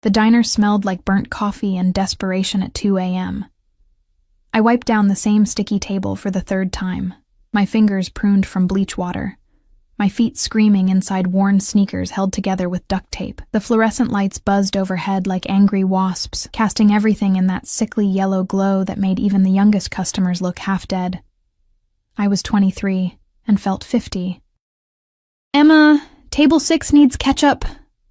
The diner smelled like burnt coffee and desperation at 2 a.m. I wiped down the same sticky table for the third time, my fingers pruned from bleach water, my feet screaming inside worn sneakers held together with duct tape. The fluorescent lights buzzed overhead like angry wasps, casting everything in that sickly yellow glow that made even the youngest customers look half dead. I was 23 and felt 50. "Emma, table 6 needs ketchup,"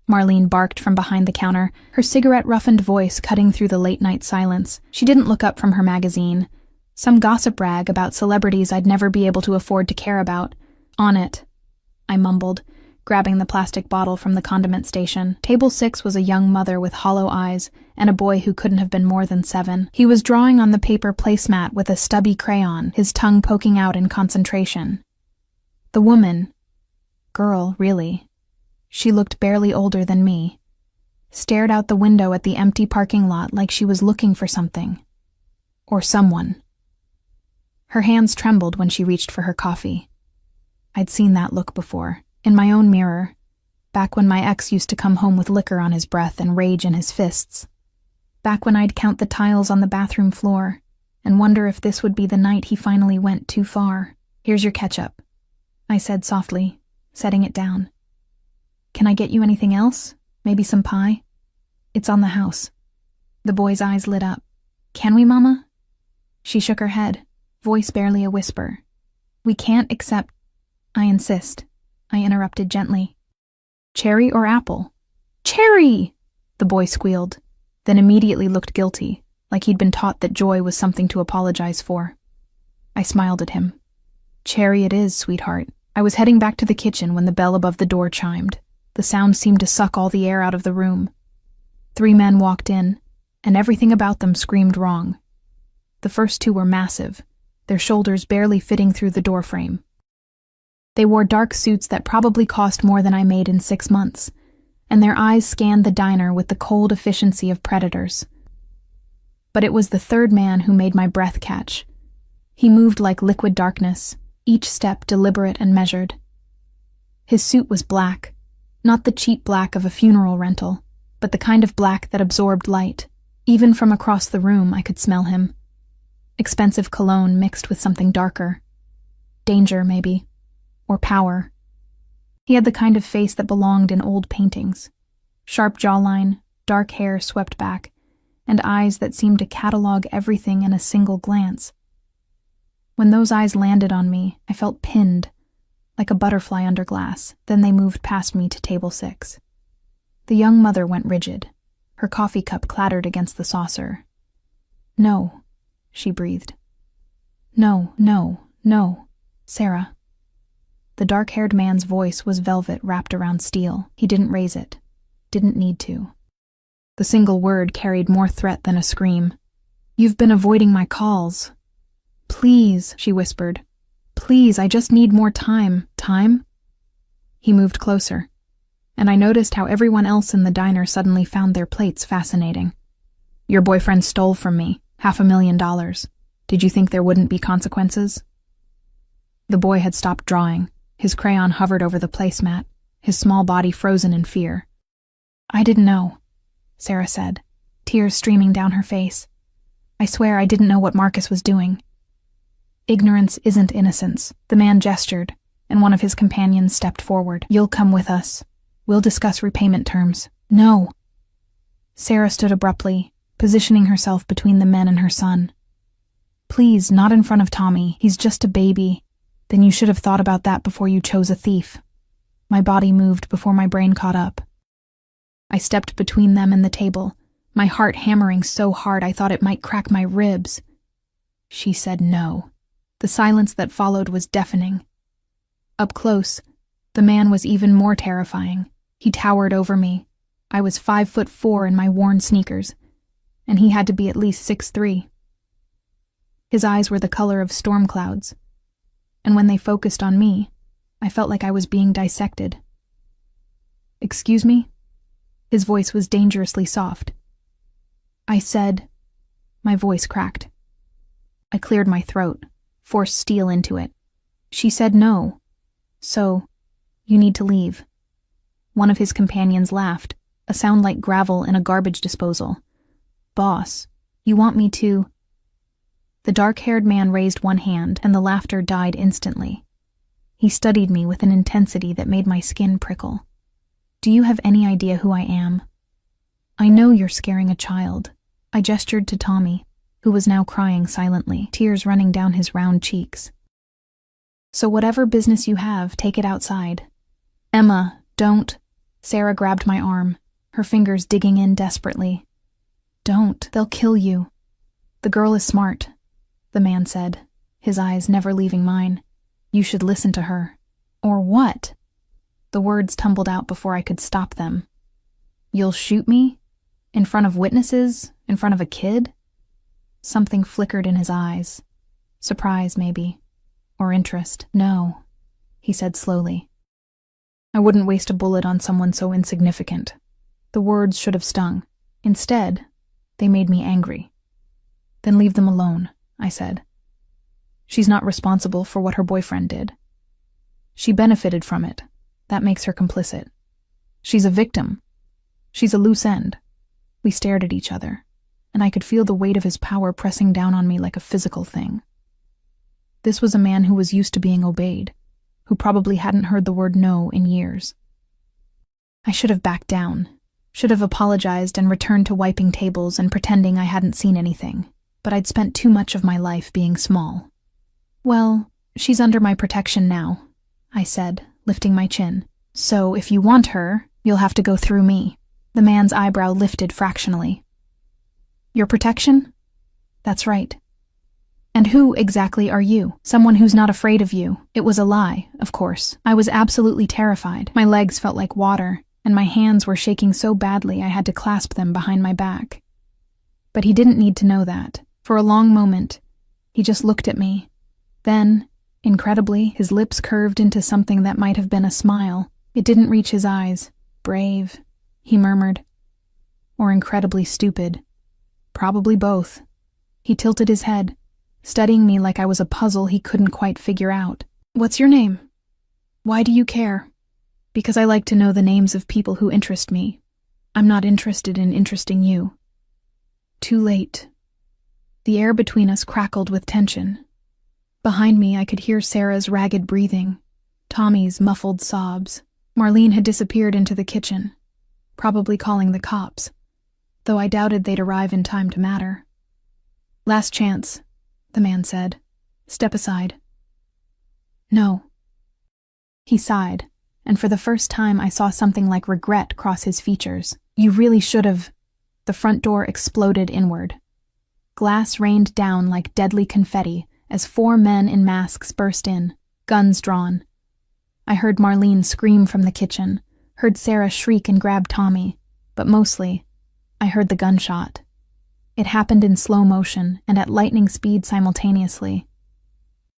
Marlene barked from behind the counter, her cigarette-roughened voice cutting through the late-night silence. She didn't look up from her magazine. Some gossip rag about celebrities I'd never be able to afford to care about. "On it," I mumbled, grabbing the plastic bottle from the condiment station. Table 6 was a young mother with hollow eyes and a boy who couldn't have been more than 7. He was drawing on the paper placemat with a stubby crayon, his tongue poking out in concentration. The woman, girl, really, she looked barely older than me, stared out the window at the empty parking lot like she was looking for something. Or someone. Her hands trembled when she reached for her coffee. I'd seen that look before, in my own mirror, back when my ex used to come home with liquor on his breath and rage in his fists. Back when I'd count the tiles on the bathroom floor and wonder if this would be the night he finally went too far. "Here's your ketchup," I said softly, setting it down. "Can I get you anything else? Maybe some pie?" "It's on the house." The boy's eyes lit up. "Can we, Mama?" She shook her head, voice barely a whisper. "We can't accept—" "I insist," I interrupted gently. "Cherry or apple?" "Cherry!" the boy squealed, then immediately looked guilty, like he'd been taught that joy was something to apologize for. I smiled at him. "Cherry it is, sweetheart." I was heading back to the kitchen when the bell above the door chimed. The sound seemed to suck all the air out of the room. 3 men walked in, and everything about them screamed wrong. The first 2 were massive, their shoulders barely fitting through the doorframe. They wore dark suits that probably cost more than I made in 6 months, and their eyes scanned the diner with the cold efficiency of predators. But it was the third man who made my breath catch. He moved like liquid darkness, each step deliberate and measured. His suit was black, not the cheap black of a funeral rental, but the kind of black that absorbed light. Even from across the room, I could smell him. Expensive cologne mixed with something darker. Danger, maybe. Or power. He had the kind of face that belonged in old paintings. Sharp jawline, dark hair swept back, and eyes that seemed to catalog everything in a single glance. When those eyes landed on me, I felt pinned, like a butterfly under glass. Then they moved past me to table 6. The young mother went rigid. Her coffee cup clattered against the saucer. "No," she breathed. "No, no, no, Sarah." The dark-haired man's voice was velvet wrapped around steel. He didn't raise it. Didn't need to. The single word carried more threat than a scream. "You've been avoiding my calls." "Please," she whispered. "Please, I just need more time." "Time?" He moved closer, and I noticed how everyone else in the diner suddenly found their plates fascinating. "Your boyfriend stole from me, $500,000. Did you think there wouldn't be consequences?" The boy had stopped drawing. His crayon hovered over the placemat, his small body frozen in fear. "I didn't know," Sarah said, tears streaming down her face. "I swear I didn't know what Marcus was doing." "Ignorance isn't innocence," the man gestured, and one of his companions stepped forward. "You'll come with us. We'll discuss repayment terms." "No." Sarah stood abruptly, positioning herself between the men and her son. "Please, not in front of Tommy. He's just a baby. Then you should have thought about that before you chose a thief." My body moved before my brain caught up. I stepped between them and the table, my heart hammering so hard I thought it might crack my ribs. She said no. The silence that followed was deafening. Up close, the man was even more terrifying. He towered over me. I was 5'4" in my worn sneakers, and he had to be at least 6'3". His eyes were the color of storm clouds, and when they focused on me, I felt like I was being dissected. "Excuse me?" His voice was dangerously soft. I said, my voice cracked. I cleared my throat, forced steel into it. She said no. "So, you need to leave." One of his companions laughed, a sound like gravel in a garbage disposal. "Boss, you want me to—" The dark-haired man raised one hand, and the laughter died instantly. He studied me with an intensity that made my skin prickle. "Do you have any idea who I am?" "I know you're scaring a child." I gestured to Tommy, who was now crying silently, tears running down his round cheeks. "So whatever business you have, take it outside." "Emma, don't." Sarah grabbed my arm, her fingers digging in desperately. "Don't, they'll kill you." "The girl is smart," the man said, his eyes never leaving mine. "You should listen to her." "Or what?" The words tumbled out before I could stop them. "You'll shoot me? In front of witnesses? In front of a kid?" Something flickered in his eyes. Surprise, maybe. Or interest. "No," he said slowly. "I wouldn't waste a bullet on someone so insignificant." The words should have stung. Instead, they made me angry. "Then leave them alone," I said. "She's not responsible for what her boyfriend did. She benefited from it. That makes her complicit. She's a victim. She's a loose end." We stared at each other, and I could feel the weight of his power pressing down on me like a physical thing. This was a man who was used to being obeyed, who probably hadn't heard the word no in years. I should have backed down, should have apologized and returned to wiping tables and pretending I hadn't seen anything, but I'd spent too much of my life being small. "Well, she's under my protection now," I said, lifting my chin. "So if you want her, you'll have to go through me." The man's eyebrow lifted fractionally. "Your protection?" "That's right." "And who exactly are you? Someone who's not afraid of you." It was a lie, of course. I was absolutely terrified. My legs felt like water, and my hands were shaking so badly I had to clasp them behind my back. But he didn't need to know that. For a long moment, he just looked at me. Then, incredibly, his lips curved into something that might have been a smile. It didn't reach his eyes. "Brave," he murmured. "Or incredibly stupid. Probably both." He tilted his head, studying me like I was a puzzle he couldn't quite figure out. "What's your name? Why do you care?" "Because I like to know the names of people who interest me. I'm not interested in interesting you." Too late. The air between us crackled with tension. Behind me, I could hear Sarah's ragged breathing, Tommy's muffled sobs. Marlene had disappeared into the kitchen, probably calling the cops, though I doubted they'd arrive in time to matter. "Last chance," the man said. "Step aside." "No." He sighed, and for the first time I saw something like regret cross his features. "You really should have—" The front door exploded inward. Glass rained down like deadly confetti as 4 men in masks burst in, guns drawn. I heard Marlene scream from the kitchen, heard Sarah shriek and grab Tommy, but mostly, I heard the gunshot. It happened in slow motion and at lightning speed simultaneously.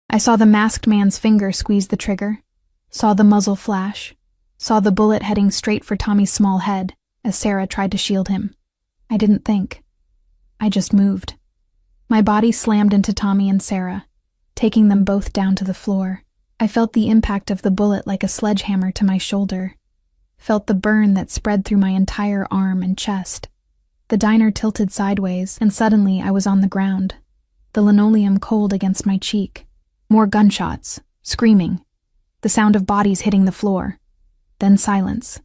I saw the masked man's finger squeeze the trigger, saw the muzzle flash, saw the bullet heading straight for Tommy's small head as Sarah tried to shield him. I didn't think. I just moved. My body slammed into Tommy and Sarah, taking them both down to the floor. I felt the impact of the bullet like a sledgehammer to my shoulder, felt the burn that spread through my entire arm and chest. The diner tilted sideways, and suddenly I was on the ground, the linoleum cold against my cheek. More gunshots, screaming, the sound of bodies hitting the floor. Then silence.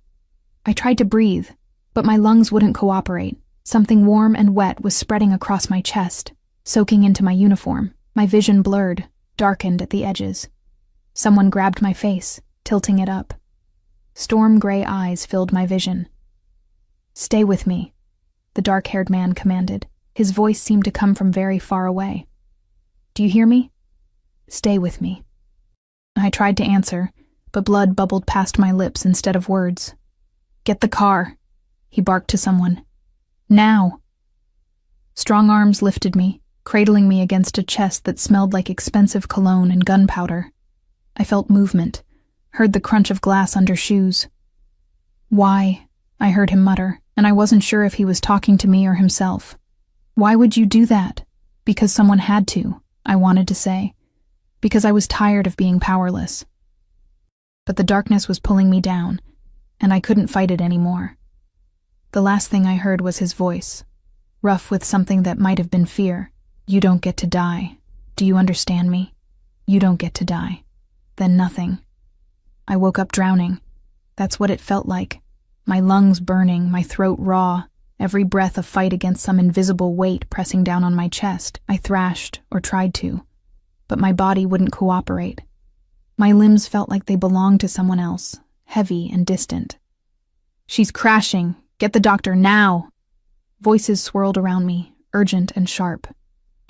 I tried to breathe, but my lungs wouldn't cooperate. Something warm and wet was spreading across my chest, soaking into my uniform. My vision blurred, darkened at the edges. Someone grabbed my face, tilting it up. Storm gray eyes filled my vision. "Stay with me," the dark-haired man commanded. His voice seemed to come from very far away. "Do you hear me? Stay with me." I tried to answer, but blood bubbled past my lips instead of words. "Get the car," he barked to someone. "Now." Strong arms lifted me, cradling me against a chest that smelled like expensive cologne and gunpowder. I felt movement, heard the crunch of glass under shoes. "Why?" I heard him mutter, and I wasn't sure if he was talking to me or himself. "Why would you do that?" "Because someone had to," I wanted to say. "Because I was tired of being powerless." But the darkness was pulling me down, and I couldn't fight it anymore. The last thing I heard was his voice, rough with something that might have been fear. You don't get to die. Do you understand me? You don't get to die. Then nothing. I woke up drowning. That's what it felt like. My lungs burning, my throat raw, every breath a fight against some invisible weight pressing down on my chest. I thrashed, or tried to, but my body wouldn't cooperate. My limbs felt like they belonged to someone else, heavy and distant. She's crashing. Get the doctor now. Voices swirled around me, urgent and sharp.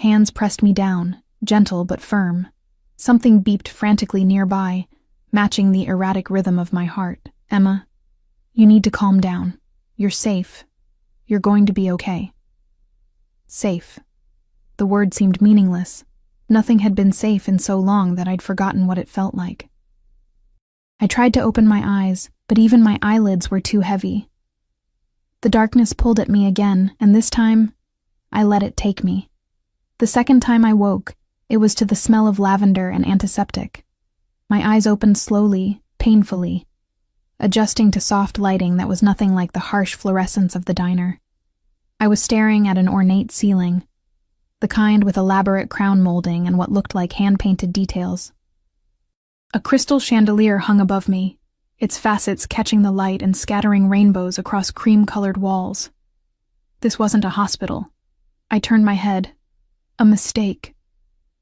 Hands pressed me down, gentle but firm. Something beeped frantically nearby, matching the erratic rhythm of my heart. Emma, you need to calm down. You're safe. You're going to be okay. Safe. The word seemed meaningless. Nothing had been safe in so long that I'd forgotten what it felt like. I tried to open my eyes, but even my eyelids were too heavy. The darkness pulled at me again, and this time, I let it take me. The second time I woke, it was to the smell of lavender and antiseptic. My eyes opened slowly, painfully, adjusting to soft lighting that was nothing like the harsh fluorescence of the diner. I was staring at an ornate ceiling, the kind with elaborate crown molding and what looked like hand-painted details. A crystal chandelier hung above me, its facets catching the light and scattering rainbows across cream-colored walls. This wasn't a hospital. I turned my head. A mistake.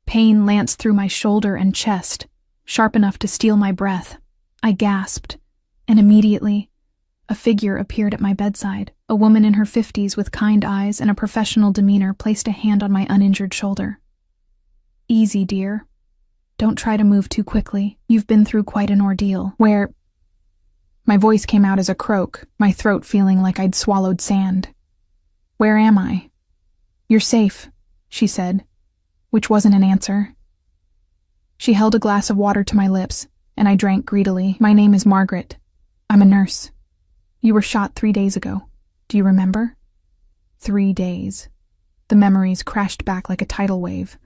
Pain lanced through my shoulder and chest, sharp enough to steal my breath. I gasped, and immediately, a figure appeared at my bedside. A woman in her 50s with kind eyes and a professional demeanor placed a hand on my uninjured shoulder. Easy, dear. Don't try to move too quickly. You've been through quite an ordeal. My voice came out as a croak, my throat feeling like I'd swallowed sand. Where am I? You're safe, she said, which wasn't an answer. She held a glass of water to my lips, and I drank greedily. My name is Margaret. I'm a nurse. You were shot 3 days ago. Do you remember? 3 days. The memories crashed back like a tidal wave.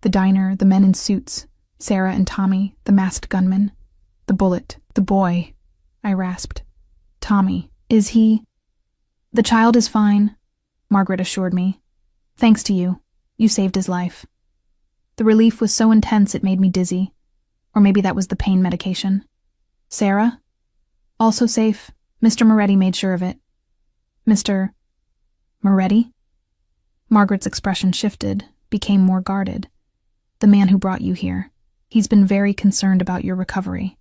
The diner, the men in suits, Sarah and Tommy, the masked gunman, the bullet, the boy. I rasped. Tommy, is he? The child is fine, Margaret assured me. Thanks to you. You saved his life. The relief was so intense it made me dizzy. Or maybe that was the pain medication. Sarah? Also safe. Mr. Moretti made sure of it. Mr. Moretti? Margaret's expression shifted, became more guarded. The man who brought you here. He's been very concerned about your recovery.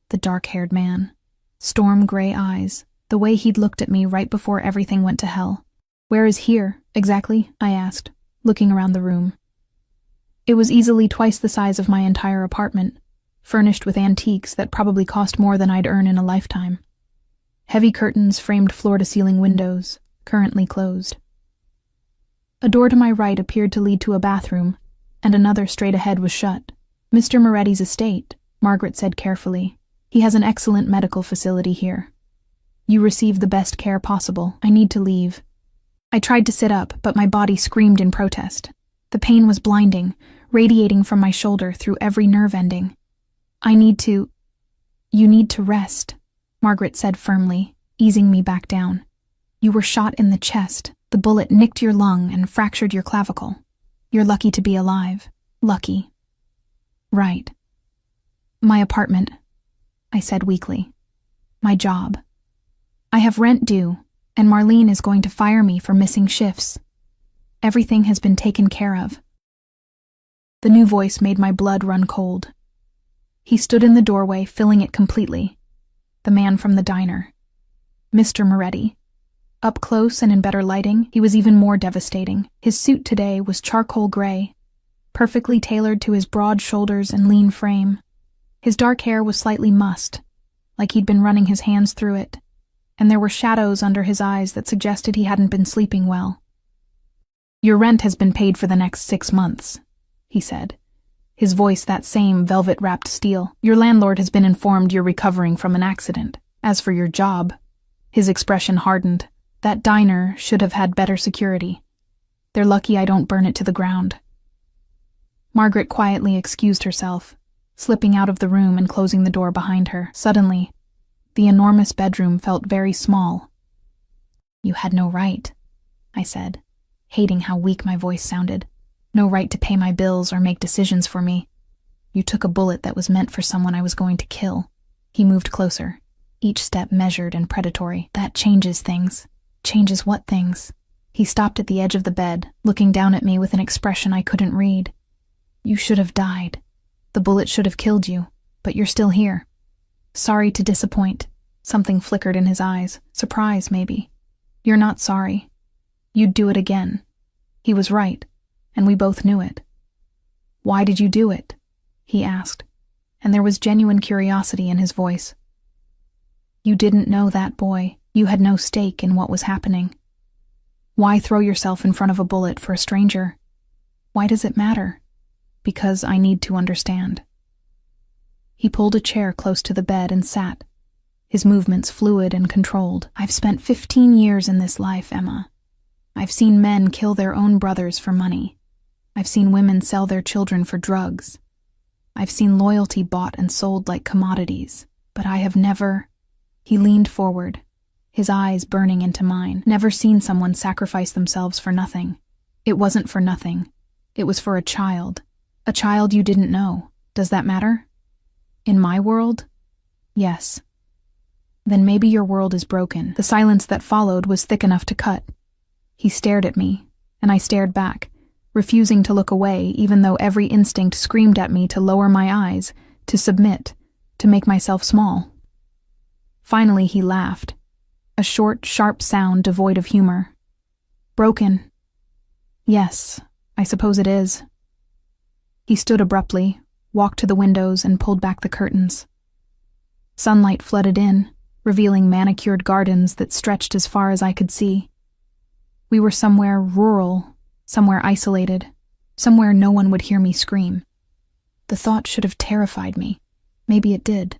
The dark-haired man. Storm gray eyes, the way he'd looked at me right before everything went to hell. Where is here, exactly? I asked, looking around the room. It was easily twice the size of my entire apartment, furnished with antiques that probably cost more than I'd earn in a lifetime. Heavy curtains framed floor-to-ceiling windows, currently closed. A door to my right appeared to lead to a bathroom, and another straight ahead was shut. Mr. Moretti's estate, Margaret said carefully. He has an excellent medical facility here. You receive the best care possible. I need to leave. I tried to sit up, but my body screamed in protest. The pain was blinding, radiating from my shoulder through every nerve ending. You need to rest, Margaret said firmly, easing me back down. You were shot in the chest. The bullet nicked your lung and fractured your clavicle. You're lucky to be alive. Lucky. Right. My apartment, I said weakly. My job. I have rent due, and Marlene is going to fire me for missing shifts. Everything has been taken care of. The new voice made my blood run cold. He stood in the doorway, filling it completely. The man from the diner. Mr. Moretti. Up close and in better lighting, he was even more devastating. His suit today was charcoal gray, perfectly tailored to his broad shoulders and lean frame. His dark hair was slightly mussed, like he'd been running his hands through it, and there were shadows under his eyes that suggested he hadn't been sleeping well. Your rent has been paid for the next 6 months, he said, his voice that same velvet-wrapped steel. Your landlord has been informed you're recovering from an accident. As for your job, his expression hardened. That diner should have had better security. They're lucky I don't burn it to the ground. Margaret quietly excused herself, slipping out of the room and closing the door behind her. Suddenly, the enormous bedroom felt very small. You had no right, I said, hating how weak my voice sounded. No right to pay my bills or make decisions for me. You took a bullet that was meant for someone I was going to kill. He moved closer, each step measured and predatory. That changes things. Changes what things? He stopped at the edge of the bed, looking down at me with an expression I couldn't read. You should have died. The bullet should have killed you, but you're still here. Sorry to disappoint. Something flickered in his eyes. Surprise, maybe. You're not sorry. You'd do it again. He was right, and we both knew it. Why did you do it? He asked, and there was genuine curiosity in his voice. You didn't know that boy. You had no stake in what was happening. Why throw yourself in front of a bullet for a stranger? Why does it matter? Because I need to understand. He pulled a chair close to the bed and sat, his movements fluid and controlled. I've spent 15 years in this life, Emma. I've seen men kill their own brothers for money. I've seen women sell their children for drugs. I've seen loyalty bought and sold like commodities, but I have never... He leaned forward, his eyes burning into mine. Never seen someone sacrifice themselves for nothing. It wasn't for nothing. It was for a child you didn't know. Does that matter? In my world? Yes. Then maybe your world is broken. The silence that followed was thick enough to cut. He stared at me, and I stared back, refusing to look away even though every instinct screamed at me to lower my eyes, to submit, to make myself small. Finally he laughed, a short, sharp sound devoid of humor. Broken. Yes, I suppose it is. He stood abruptly, walked to the windows and pulled back the curtains. Sunlight flooded in, revealing manicured gardens that stretched as far as I could see. We were somewhere rural, somewhere isolated, somewhere no one would hear me scream. The thought should have terrified me. Maybe it did.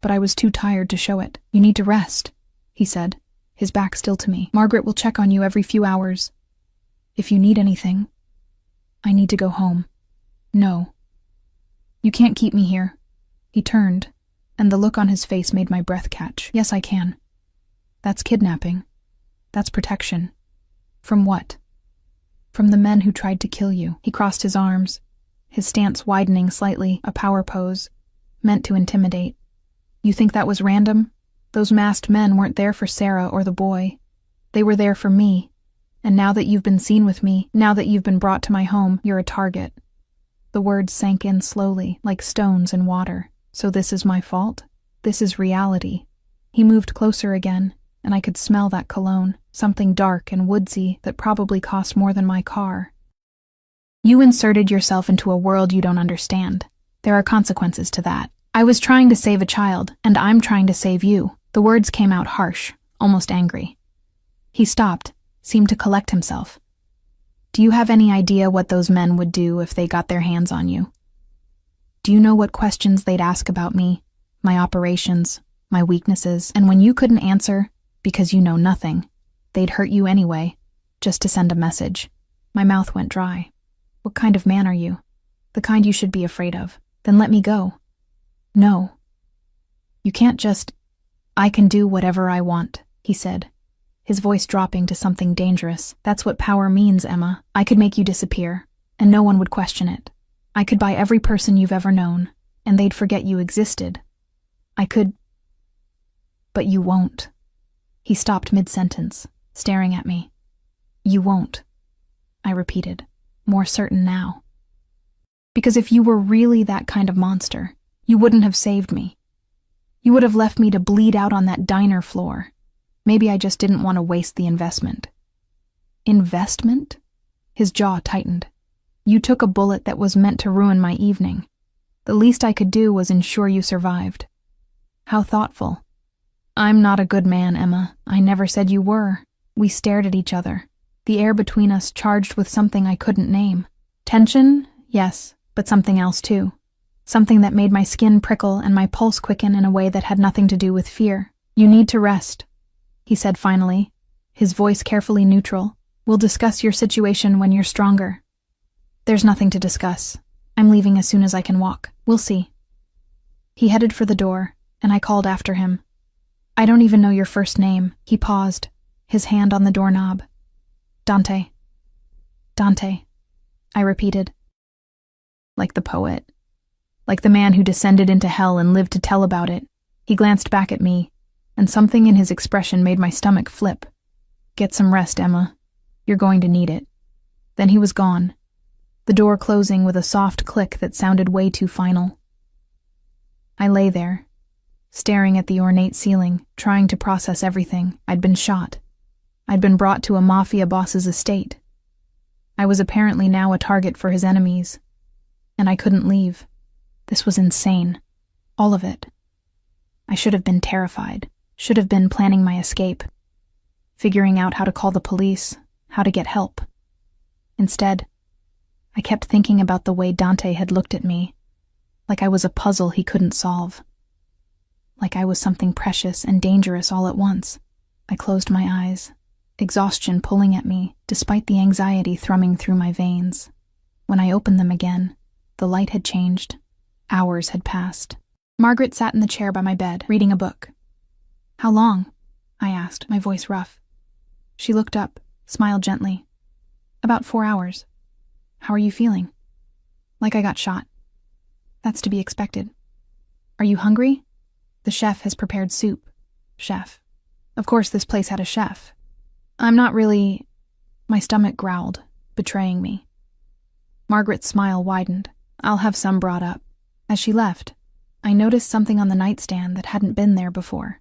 But I was too tired to show it. You need to rest, he said, his back still to me. Margaret will check on you every few hours. If you need anything, I need to go home. No. You can't keep me here. He turned, and the look on his face made my breath catch. Yes, I can. That's kidnapping. That's protection. From what? From the men who tried to kill you. He crossed his arms, his stance widening slightly, a power pose, meant to intimidate. You think that was random? Those masked men weren't there for Sarah or the boy. They were there for me. And now that you've been seen with me, now that you've been brought to my home, you're a target. The words sank in slowly, like stones in water. So this is my fault? This is reality. He moved closer again, and I could smell that cologne, something dark and woodsy that probably cost more than my car. You inserted yourself into a world you don't understand. There are consequences to that. I was trying to save a child, and I'm trying to save you. The words came out harsh, almost angry. He stopped, seemed to collect himself. Do you have any idea what those men would do if they got their hands on you? Do you know what questions they'd ask about me, my operations, my weaknesses? And when you couldn't answer, because you know nothing, they'd hurt you anyway, just to send a message. My mouth went dry. What kind of man are you? The kind you should be afraid of. Then let me go. No. You can't just... I can do whatever I want, he said, his voice dropping to something dangerous. That's what power means, Emma. I could make you disappear, and no one would question it. I could buy every person you've ever known, and they'd forget you existed. I could... But you won't. He stopped mid-sentence, staring at me. You won't, I repeated, more certain now. Because if you were really that kind of monster, you wouldn't have saved me. You would have left me to bleed out on that diner floor. Maybe I just didn't want to waste the investment. Investment? His jaw tightened. You took a bullet that was meant to ruin my evening. The least I could do was ensure you survived. How thoughtful. I'm not a good man, Emma. I never said you were. We stared at each other, the air between us charged with something I couldn't name. Tension? Yes, but something else too. Something that made my skin prickle and my pulse quicken in a way that had nothing to do with fear. You need to rest, he said finally, his voice carefully neutral. We'll discuss your situation when you're stronger. There's nothing to discuss. I'm leaving as soon as I can walk. We'll see. He headed for the door, and I called after him. I don't even know your first name. He paused, his hand on the doorknob. "Dante. Dante," I repeated. Like the poet. Like the man who descended into hell and lived to tell about it. He glanced back at me, and something in his expression made my stomach flip. "Get some rest, Emma. You're going to need it." Then he was gone, the door closing with a soft click that sounded way too final. I lay there, staring at the ornate ceiling, trying to process everything. I'd been shot. I'd been brought to a Mafia boss's estate. I was apparently now a target for his enemies, and I couldn't leave. This was insane. All of it. I should have been terrified, should have been planning my escape, figuring out how to call the police, how to get help. Instead, I kept thinking about the way Dante had looked at me, like I was a puzzle he couldn't solve. Like I was something precious and dangerous all at once. I closed my eyes, exhaustion pulling at me, despite the anxiety thrumming through my veins. When I opened them again, the light had changed. Hours had passed. Margaret sat in the chair by my bed, reading a book. "How long?" I asked, my voice rough. She looked up, smiled gently. "About 4 hours. How are you feeling?" "Like I got shot." "That's to be expected. Are you hungry?" "The chef has prepared soup." "Chef. Of course this place had a chef." "I'm not really—" My stomach growled, betraying me. Margaret's smile widened. "I'll have some brought up." As she left, I noticed something on the nightstand that hadn't been there before.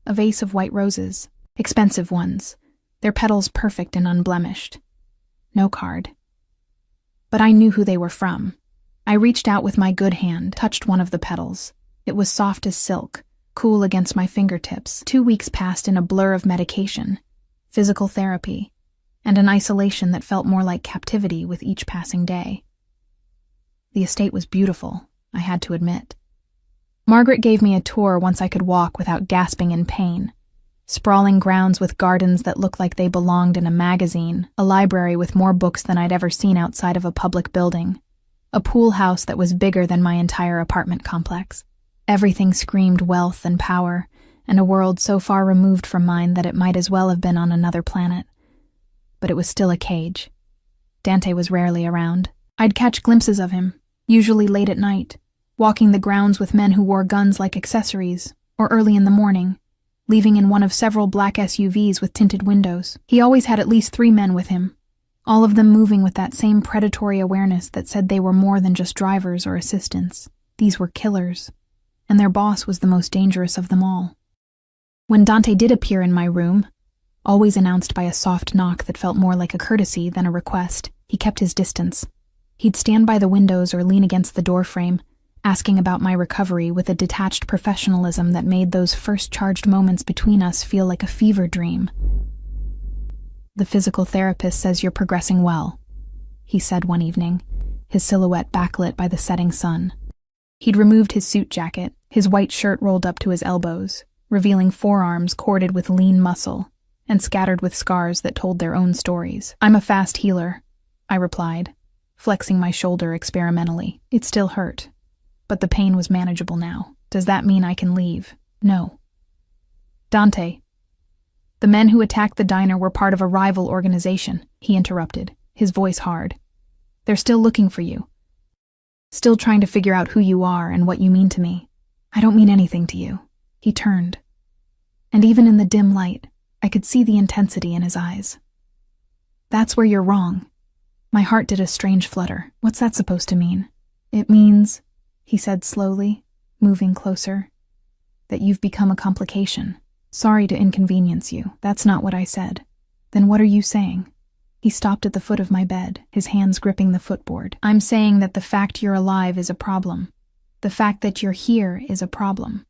A vase of white roses, expensive ones, their petals perfect and unblemished. No card. But I knew who they were from. I reached out with my good hand, touched one of the petals. It was soft as silk, cool against my fingertips. 2 weeks passed in a blur of medication, physical therapy, and an isolation that felt more like captivity with each passing day. The estate was beautiful, I had to admit. Margaret gave me a tour once I could walk without gasping in pain. Sprawling grounds with gardens that looked like they belonged in a magazine, a library with more books than I'd ever seen outside of a public building, a pool house that was bigger than my entire apartment complex. Everything screamed wealth and power, and a world so far removed from mine that it might as well have been on another planet. But it was still a cage. Dante was rarely around. I'd catch glimpses of him, usually late at night, walking the grounds with men who wore guns like accessories, or early in the morning, leaving in one of several black SUVs with tinted windows. He always had at least 3 men with him, all of them moving with that same predatory awareness that said they were more than just drivers or assistants. These were killers, and their boss was the most dangerous of them all. When Dante did appear in my room, always announced by a soft knock that felt more like a courtesy than a request, he kept his distance. He'd stand by the windows or lean against the doorframe, asking about my recovery with a detached professionalism that made those first charged moments between us feel like a fever dream. "The physical therapist says you're progressing well," he said one evening, his silhouette backlit by the setting sun. He'd removed his suit jacket, his white shirt rolled up to his elbows, revealing forearms corded with lean muscle and scattered with scars that told their own stories. "I'm a fast healer," I replied, flexing my shoulder experimentally. It still hurt, but the pain was manageable now. "Does that mean I can leave?" "No." "Dante, the men who attacked the diner were part of a rival organization," he interrupted, his voice hard. "They're still looking for you. Still trying to figure out who you are and what you mean to me." "I don't mean anything to you." He turned, and even in the dim light, I could see the intensity in his eyes. "That's where you're wrong." My heart did a strange flutter. "What's that supposed to mean?" "It means," he said slowly, moving closer, "that you've become a complication. Sorry to inconvenience you. That's not what I said." "Then what are you saying?" He stopped at the foot of my bed, his hands gripping the footboard. "I'm saying that the fact you're alive is a problem. The fact that you're here is a problem.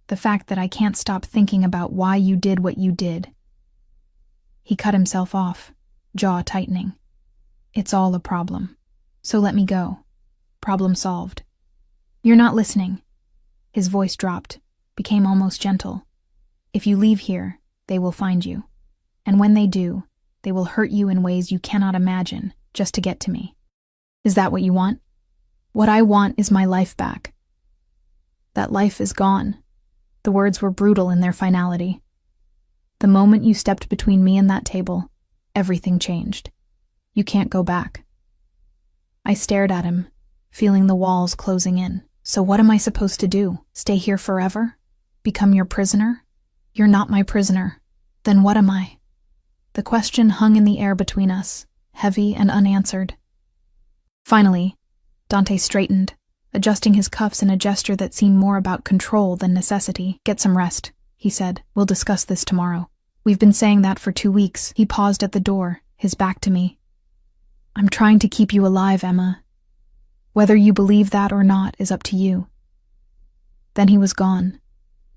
The fact that I can't stop thinking about why you did what you did." He cut himself off, jaw tightening. "It's all a problem. So let me go. Problem solved." "You're not listening." His voice dropped, became almost gentle. "If you leave here, they will find you. And when they do, they will hurt you in ways you cannot imagine, just to get to me. Is that what you want?" "What I want is my life back." "That life is gone." The words were brutal in their finality. The moment you stepped between me and that table, everything changed. You can't go back." I stared at him, feeling the walls closing in. "So what am I supposed to do? Stay here forever? Become your prisoner?" "You're not my prisoner. Then what am I?" The question hung in the air between us, heavy and unanswered. Finally, Dante straightened, adjusting his cuffs in a gesture that seemed more about control than necessity. "Get some rest," he said. "We'll discuss this tomorrow." "We've been saying that for 2 weeks." He paused at the door, his back to me. "I'm trying to keep you alive, Emma. Whether you believe that or not is up to you." Then he was gone,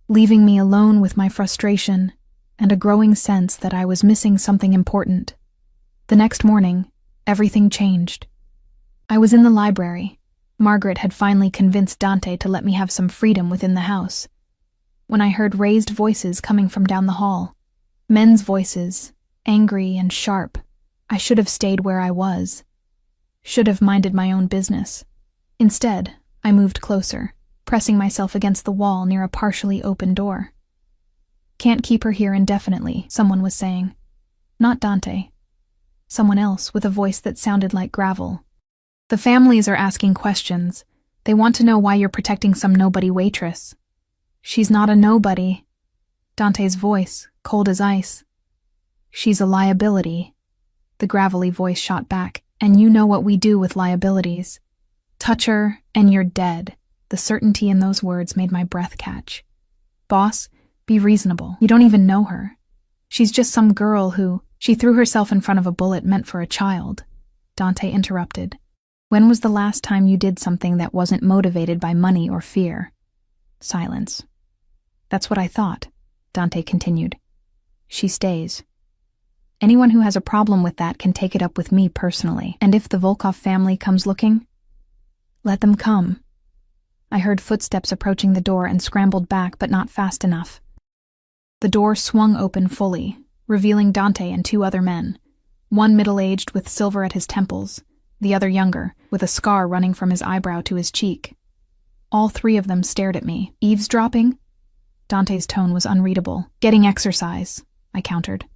leaving me alone with my frustration and a growing sense that I was missing something important. The next morning, everything changed. I was in the library. Margaret had finally convinced Dante to let me have some freedom within the house, when I heard raised voices coming from down the hall. Men's voices, angry and sharp. I should have stayed where I was. Should have minded my own business. Instead, I moved closer, pressing myself against the wall near a partially open door. "Can't keep her here indefinitely," someone was saying. Not Dante. Someone else with a voice that sounded like gravel. "The families are asking questions. They want to know why you're protecting some nobody waitress." "She's not a nobody." Dante's voice, cold as ice. "She's a liability." The gravelly voice shot back. "And you know what we do with liabilities. Touch her, and you're dead." The certainty in those words made my breath catch. "Boss, be reasonable. You don't even know her. She's just some girl who..." "She threw herself in front of a bullet meant for a child," Dante interrupted. "When was the last time you did something that wasn't motivated by money or fear?" Silence. "That's what I thought," Dante continued. "She stays. Anyone who has a problem with that can take it up with me personally. And if the Volkov family comes looking, let them come." I heard footsteps approaching the door and scrambled back, but not fast enough. The door swung open fully, revealing Dante and 2 other men, one middle-aged with silver at his temples, the other younger, with a scar running from his eyebrow to his cheek. All 3 of them stared at me. "Eavesdropping?" Dante's tone was unreadable. "Getting exercise," I countered.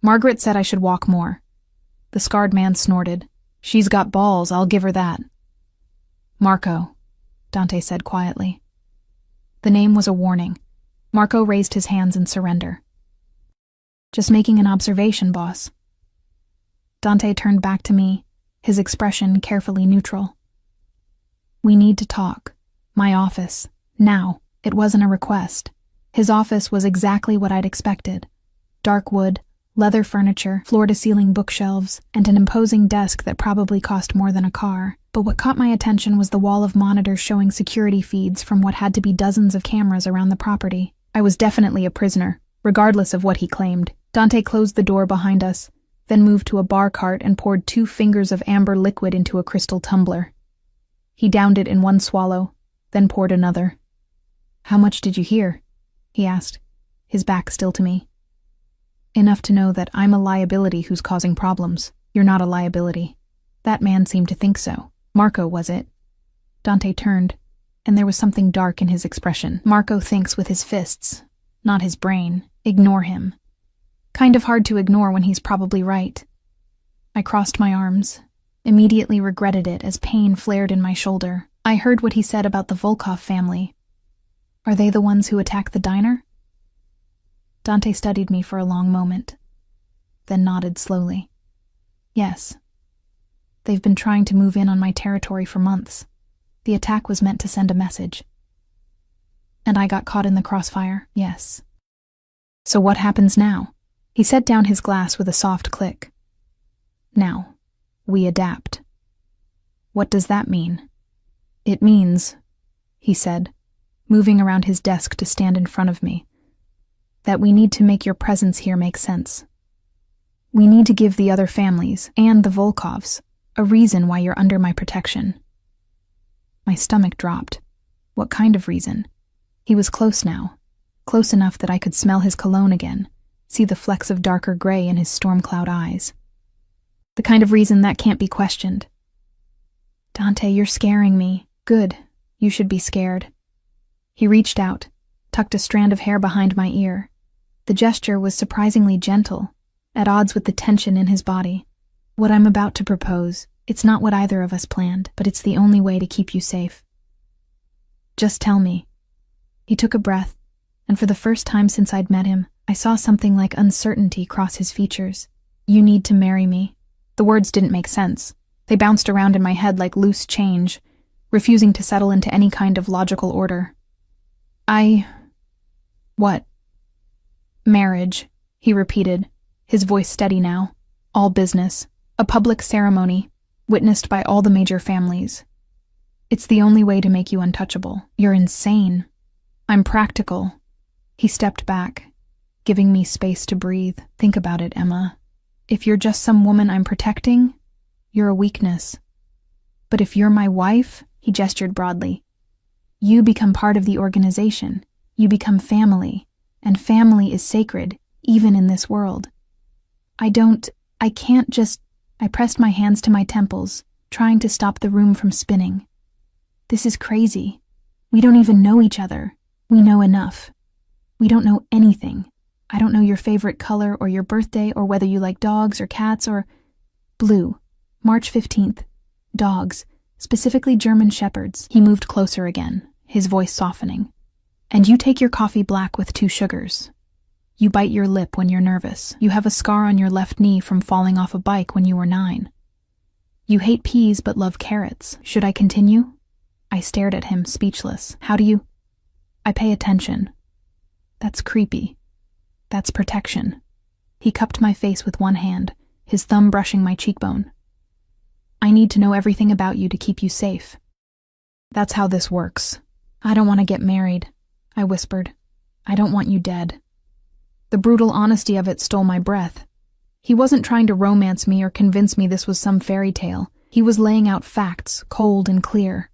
"Margaret said I should walk more." The scarred man snorted. "She's got balls, I'll give her that." "Marco," Dante said quietly. The name was a warning. Marco raised his hands in surrender. "Just making an observation, boss." Dante turned back to me, his expression carefully neutral. "We need to talk. My office. Now." It wasn't a request. His office was exactly what I'd expected. Dark wood, leather furniture, floor-to-ceiling bookshelves, and an imposing desk that probably cost more than a car. But what caught my attention was the wall of monitors showing security feeds from what had to be dozens of cameras around the property. I was definitely a prisoner, regardless of what he claimed. Dante closed the door behind us, then moved to a bar cart and poured 2 fingers of amber liquid into a crystal tumbler. He downed it in one swallow, then poured another. "How much did you hear?" he asked, his back still to me. "Enough to know that I'm a liability who's causing problems. You're not a liability." That man seemed to think so. "Marco, was it?" Dante turned, and there was something dark in his expression. "Marco thinks with his fists, not his brain. Ignore him." Kind of hard to ignore when he's probably right. I crossed my arms, immediately regretted it as pain flared in my shoulder. I heard what he said about the Volkov family. Are they the ones who attacked the diner? Dante studied me for a long moment, then nodded slowly. "Yes. They've been trying to move in on my territory for months. The attack was meant to send a message. And I got caught in the crossfire, yes." "So what happens now?" He set down his glass with a soft click. "Now, we adapt." "What does that mean?" "It means," he said, moving around his desk to stand in front of me, "that we need to make your presence here make sense. We need to give the other families, and the Volkovs, a reason why you're under my protection." My stomach dropped. What kind of reason? He was close now, close enough that I could smell his cologne again, see the flecks of darker gray in his storm cloud eyes. The kind of reason that can't be questioned. "Dante, you're scaring me." "Good. You should be scared." He reached out, tucked a strand of hair behind my ear, The gesture was surprisingly gentle, at odds with the tension in his body. What I'm about to propose, it's not what either of us planned, but it's the only way to keep you safe. Just tell me. He took a breath, and for the first time since I'd met him, I saw something like uncertainty cross his features. You need to marry me. The words didn't make sense. They bounced around in my head like loose change, refusing to settle into any kind of logical order. What? Marriage, he repeated, his voice steady now. All business. A public ceremony, witnessed by all the major families. It's the only way to make you untouchable. You're insane. I'm practical. He stepped back, giving me space to breathe. Think about it, Emma. If you're just some woman I'm protecting, you're a weakness. But if you're my wife, he gestured broadly, you become part of the organization. You become family, and family is sacred, even in this world. I pressed my hands to my temples, trying to stop the room from spinning. This is crazy. We don't even know each other. We know enough. We don't know anything. I don't know your favorite color or your birthday or whether you like dogs or cats or... Blue. March 15th. Dogs. Specifically German Shepherds. He moved closer again, his voice softening. And you take your coffee black with 2 sugars. You bite your lip when you're nervous. You have a scar on your left knee from falling off a bike when you were 9. You hate peas but love carrots. Should I continue? I stared at him, speechless. How do you... I pay attention. That's creepy. That's protection. He cupped my face with one hand, his thumb brushing my cheekbone. I need to know everything about you to keep you safe. That's how this works. I don't want to get married, I whispered. I don't want you dead. The brutal honesty of it stole my breath. He wasn't trying to romance me or convince me this was some fairy tale. He was laying out facts, cold and clear.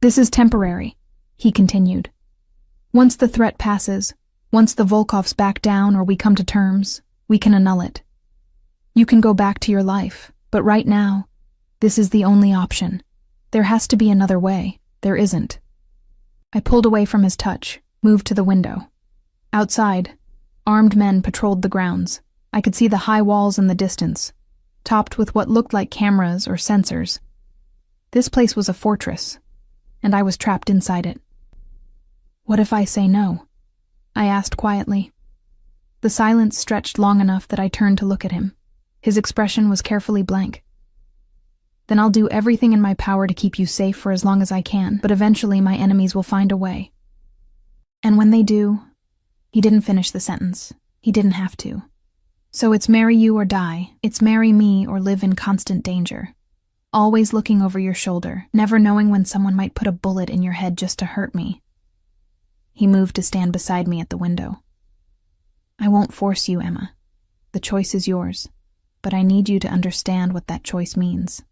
This is temporary, he continued. Once the threat passes, once the Volkovs back down or we come to terms, we can annul it. You can go back to your life, but right now, this is the only option. There has to be another way. There isn't. I pulled away from his touch, moved to the window. Outside, armed men patrolled the grounds. I could see the high walls in the distance, topped with what looked like cameras or sensors. This place was a fortress, and I was trapped inside it. What if I say no? I asked quietly. The silence stretched long enough that I turned to look at him. His expression was carefully blank. Then I'll do everything in my power to keep you safe for as long as I can, but eventually my enemies will find a way. And when they do... He didn't finish the sentence. He didn't have to. So it's marry you or die. It's marry me or live in constant danger. Always looking over your shoulder, never knowing when someone might put a bullet in your head just to hurt me. He moved to stand beside me at the window. I won't force you, Emma. The choice is yours, but I need you to understand what that choice means.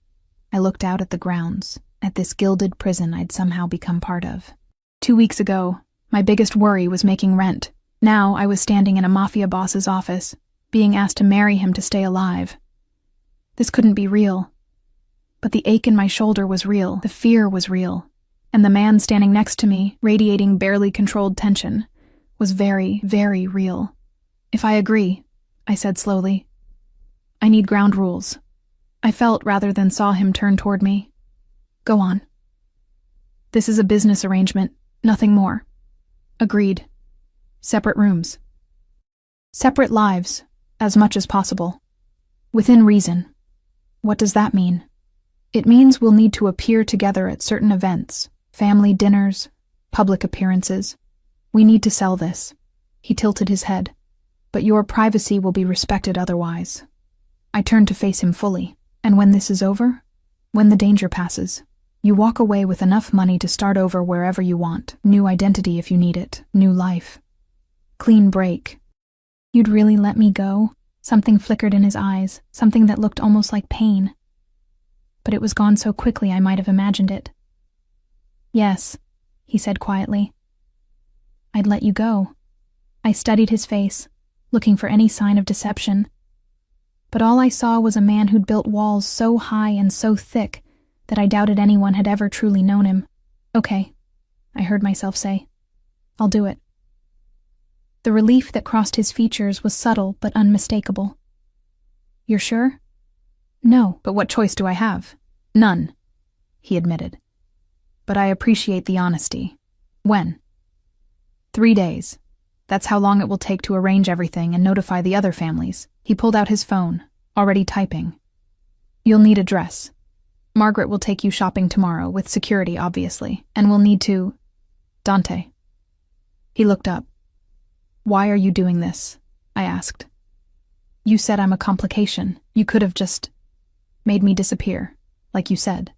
I looked out at the grounds, at this gilded prison I'd somehow become part of. 2 weeks ago, my biggest worry was making rent. Now I was standing in a Mafia boss's office, being asked to marry him to stay alive. This couldn't be real. But the ache in my shoulder was real, the fear was real, and the man standing next to me, radiating barely controlled tension, was very, very real. If I agree, I said slowly. I need ground rules. I felt rather than saw him turn toward me. Go on. This is a business arrangement, nothing more. Agreed. Separate rooms. Separate lives, as much as possible. Within reason. What does that mean? It means we'll need to appear together at certain events, family dinners, public appearances. We need to sell this. He tilted his head. But your privacy will be respected otherwise. I turned to face him fully. And when this is over, when the danger passes, you walk away with enough money to start over wherever you want. New identity if you need it. New life. Clean break. You'd really let me go? Something flickered in his eyes, something that looked almost like pain. But it was gone so quickly I might have imagined it. Yes, he said quietly. I'd let you go. I studied his face, looking for any sign of deception. But all I saw was a man who'd built walls so high and so thick that I doubted anyone had ever truly known him. Okay, I heard myself say. I'll do it. The relief that crossed his features was subtle but unmistakable. "You're sure?" "No, but what choice do I have?" "None," he admitted. "But I appreciate the honesty. When?" 3 days. That's how long it will take to arrange everything and notify the other families." He pulled out his phone, already typing. "You'll need a dress. Margaret will take you shopping tomorrow, with security, obviously, and we'll need to—" "Dante." He looked up. "Why are you doing this?" I asked. "You said I'm a complication. You could have just made me disappear, like you said."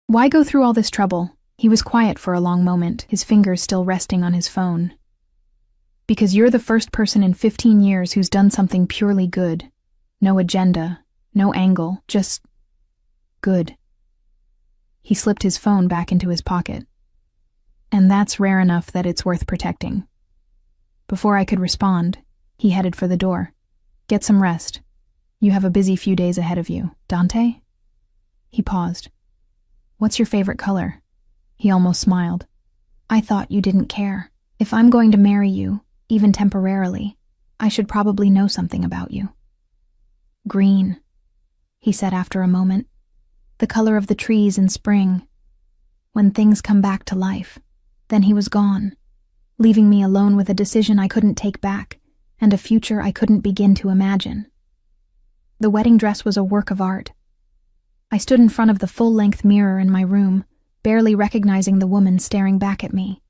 "Why go through all this trouble?" He was quiet for a long moment, his fingers still resting on his phone. "Because you're the first person in 15 years who's done something purely good. No agenda, no angle, just good." He slipped his phone back into his pocket. "And that's rare enough that it's worth protecting." Before I could respond, he headed for the door. "Get some rest. You have a busy few days ahead of you. Dante?" He paused. "What's your favorite color?" He almost smiled. "I thought you didn't care. If I'm going to marry you, even temporarily, I should probably know something about you." "Green," he said after a moment. "The color of the trees in spring. When things come back to life." Then he was gone, leaving me alone with a decision I couldn't take back and a future I couldn't begin to imagine. The wedding dress was a work of art. I stood in front of the full-length mirror in my room, barely recognizing the woman staring back at me.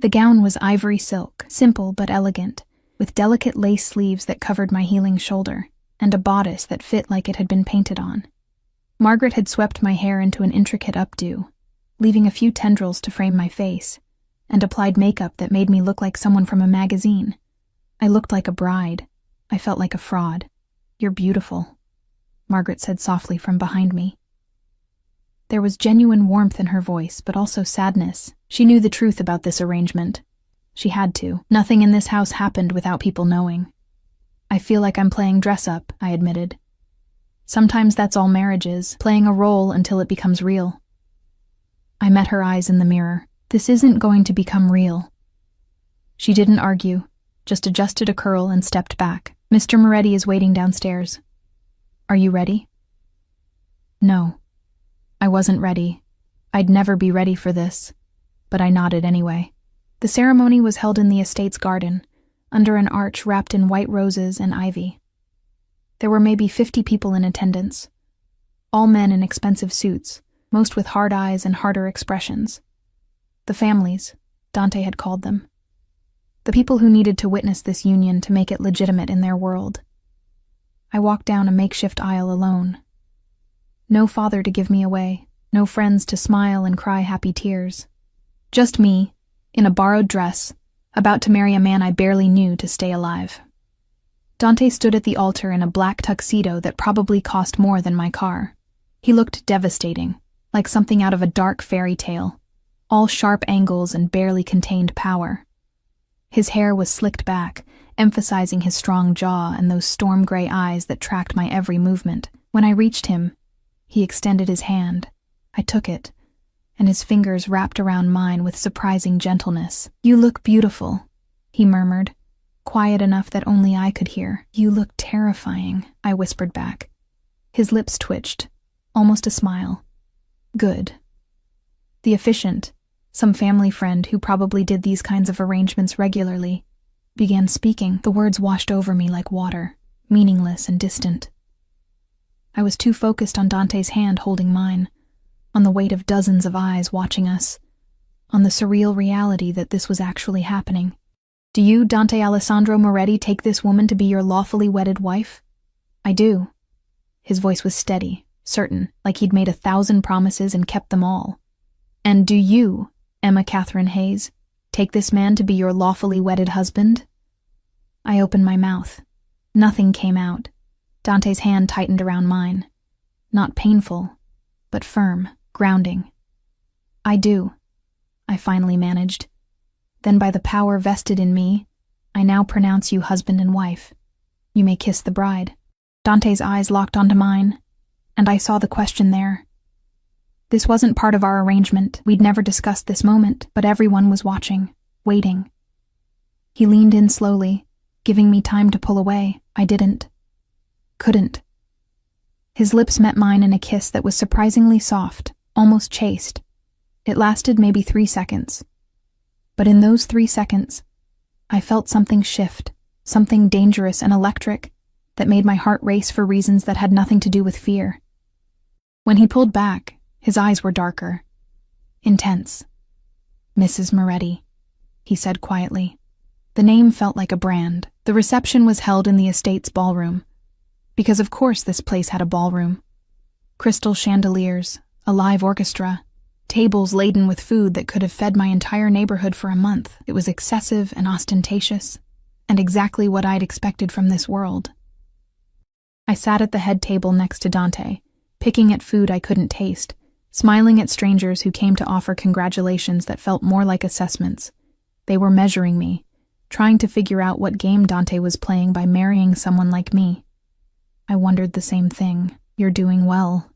The gown was ivory silk, simple but elegant, with delicate lace sleeves that covered my healing shoulder, and a bodice that fit like it had been painted on. Margaret had swept my hair into an intricate updo, leaving a few tendrils to frame my face, and applied makeup that made me look like someone from a magazine. I looked like a bride. I felt like a fraud. "You're beautiful," Margaret said softly from behind me. There was genuine warmth in her voice, but also sadness. She knew the truth about this arrangement. She had to. Nothing in this house happened without people knowing. "I feel like I'm playing dress-up," I admitted. "Sometimes that's all marriage is, playing a role until it becomes real." I met her eyes in the mirror. "This isn't going to become real." She didn't argue, just adjusted a curl and stepped back. "Mr. Moretti is waiting downstairs. Are you ready?" No. I wasn't ready. I'd never be ready for this, but I nodded anyway. The ceremony was held in the estate's garden, under an arch wrapped in white roses and ivy. There were maybe 50 people in attendance, all men in expensive suits, most with hard eyes and harder expressions. The families, Dante had called them. The people who needed to witness this union to make it legitimate in their world. I walked down a makeshift aisle alone. No father to give me away, no friends to smile and cry happy tears. Just me, in a borrowed dress, about to marry a man I barely knew to stay alive. Dante stood at the altar in a black tuxedo that probably cost more than my car. He looked devastating, like something out of a dark fairy tale, all sharp angles and barely contained power. His hair was slicked back, emphasizing his strong jaw and those storm-gray eyes that tracked my every movement. When I reached him, he extended his hand. I took it, and his fingers wrapped around mine with surprising gentleness. "You look beautiful," he murmured, quiet enough that only I could hear. "You look terrifying," I whispered back. His lips twitched, almost a smile. "Good." The officiant, some family friend who probably did these kinds of arrangements regularly, began speaking. The words washed over me like water, meaningless and distant. I was too focused on Dante's hand holding mine, on the weight of dozens of eyes watching us, on the surreal reality that this was actually happening. "Do you, Dante Alessandro Moretti, take this woman to be your lawfully wedded wife?" "I do." His voice was steady, certain, like he'd made 1,000 promises and kept them all. "And do you, Emma Catherine Hayes, take this man to be your lawfully wedded husband?" I opened my mouth. Nothing came out. Dante's hand tightened around mine. Not painful, but firm, grounding. "I do," I finally managed. "Then by the power vested in me, I now pronounce you husband and wife. You may kiss the bride." Dante's eyes locked onto mine, and I saw the question there. This wasn't part of our arrangement. We'd never discussed this moment, but everyone was watching, waiting. He leaned in slowly, giving me time to pull away. I didn't. Couldn't. His lips met mine in a kiss that was surprisingly soft, almost chaste. It lasted maybe 3 seconds. But in those 3 seconds, I felt something shift, something dangerous and electric that made my heart race for reasons that had nothing to do with fear. When he pulled back, his eyes were darker, intense. "Mrs. Moretti," he said quietly. The name felt like a brand. The reception was held in the estate's ballroom. Because of course this place had a ballroom. Crystal chandeliers, a live orchestra, tables laden with food that could have fed my entire neighborhood for a month. It was excessive and ostentatious, and exactly what I'd expected from this world. I sat at the head table next to Dante, picking at food I couldn't taste, smiling at strangers who came to offer congratulations that felt more like assessments. They were measuring me, trying to figure out what game Dante was playing by marrying someone like me. I wondered the same thing. "You're doing well,"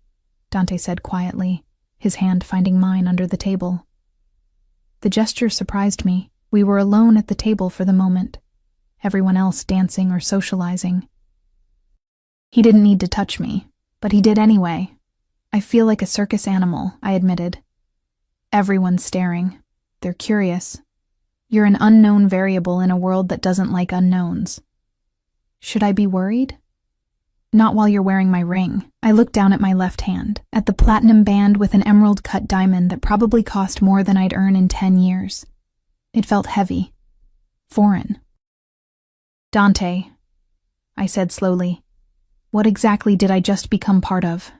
Dante said quietly, his hand finding mine under the table. The gesture surprised me. We were alone at the table for the moment, everyone else dancing or socializing. He didn't need to touch me, but he did anyway. "I feel like a circus animal," I admitted. "Everyone's staring. They're curious. You're an unknown variable in a world that doesn't like unknowns." "Should I be worried?" "Not while you're wearing my ring." I looked down at my left hand, at the platinum band with an emerald-cut diamond that probably cost more than I'd earn in 10 years. It felt heavy. Foreign. "Dante," I said slowly, "what exactly did I just become part of?"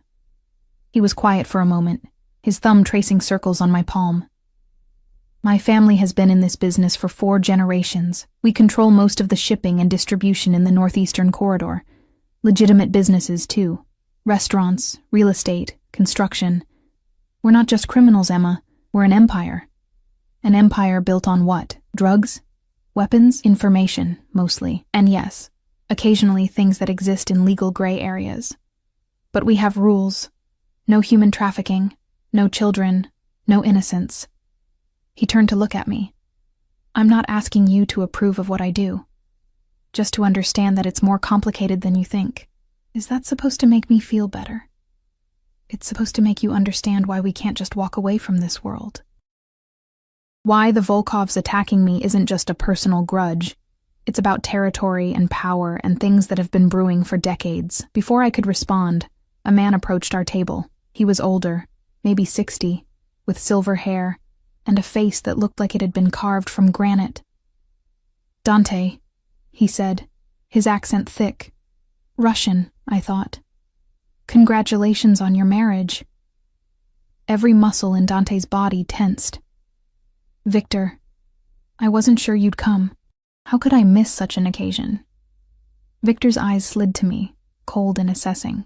He was quiet for a moment, his thumb tracing circles on my palm. "My family has been in this business for 4 generations. We control most of the shipping and distribution in the northeastern corridor. Legitimate businesses, too. Restaurants, real estate, construction. We're not just criminals, Emma. We're an empire. An empire built on what? Drugs? Weapons? Information, mostly. And yes, occasionally things that exist in legal gray areas. But we have rules. No human trafficking, no children, no innocents." He turned to look at me. "I'm not asking you to approve of what I do. Just to understand that it's more complicated than you think." "Is that supposed to make me feel better?" "It's supposed to make you understand why we can't just walk away from this world. Why the Volkovs attacking me isn't just a personal grudge. It's about territory and power and things that have been brewing for decades." Before I could respond, a man approached our table. He was older, maybe 60, with silver hair, and a face that looked like it had been carved from granite. "Dante," he said, his accent thick. Russian, I thought. "Congratulations on your marriage." Every muscle in Dante's body tensed. "Victor, I wasn't sure you'd come. How could I miss such an occasion?" Victor's eyes slid to me, cold and assessing.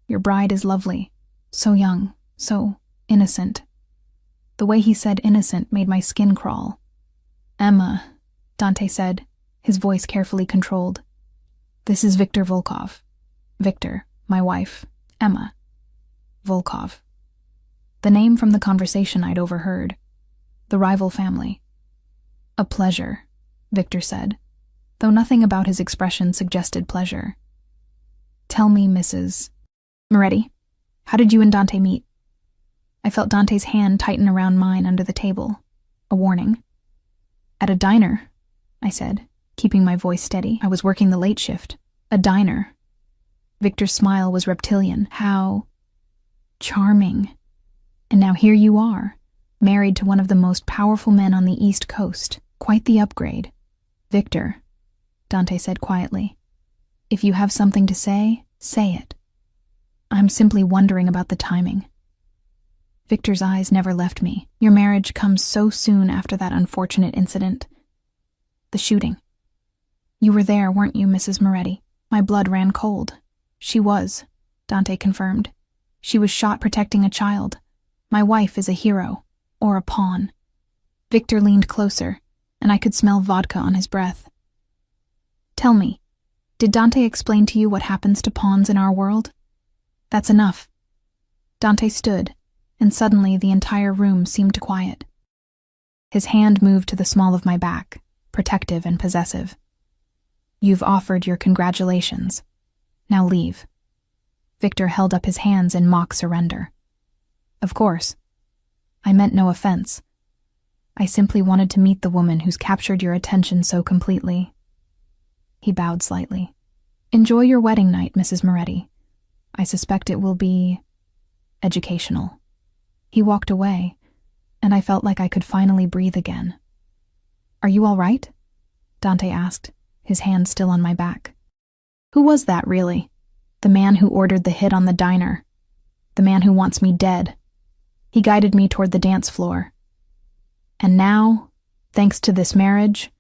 "Your bride is lovely. So young, so innocent." The way he said innocent made my skin crawl. "Emma," Dante said, his voice carefully controlled. "This is Victor Volkov. Victor, my wife, Emma. Volkov." The name from the conversation I'd overheard. The rival family. "A pleasure," Victor said, though nothing about his expression suggested pleasure. "Tell me, Mrs. Moretti, how did you and Dante meet?" I felt Dante's hand tighten around mine under the table. A warning. "At a diner," I said, keeping my voice steady. "I was working the late shift." "A diner." Victor's smile was reptilian. "How charming. And now here you are, married to one of the most powerful men on the East Coast. Quite the upgrade." "Victor," Dante said quietly, "if you have something to say, say it. I'm simply wondering about the timing." Victor's eyes never left me. "Your marriage comes so soon after that unfortunate incident. The shooting. You were there, weren't you, Mrs. Moretti?" My blood ran cold. "She was," Dante confirmed. "She was shot protecting a child. My wife is a hero, or a pawn." Victor leaned closer, and I could smell vodka on his breath. "Tell me, did Dante explain to you what happens to pawns in our world?" "That's enough." Dante stood, and suddenly the entire room seemed to quiet. His hand moved to the small of my back, protective and possessive. You've offered your congratulations. Now leave. Victor held up his hands in mock surrender. Of course. I meant no offense. I simply wanted to meet the woman who's captured your attention so completely. He bowed slightly. Enjoy your wedding night, Mrs. Moretti. I suspect it will be educational. He walked away, and I felt like I could finally breathe again. Are you all right? Dante asked, his hand still on my back. Who was that, really? The man who ordered the hit on the diner. The man who wants me dead. He guided me toward the dance floor. And now, thanks to this marriage,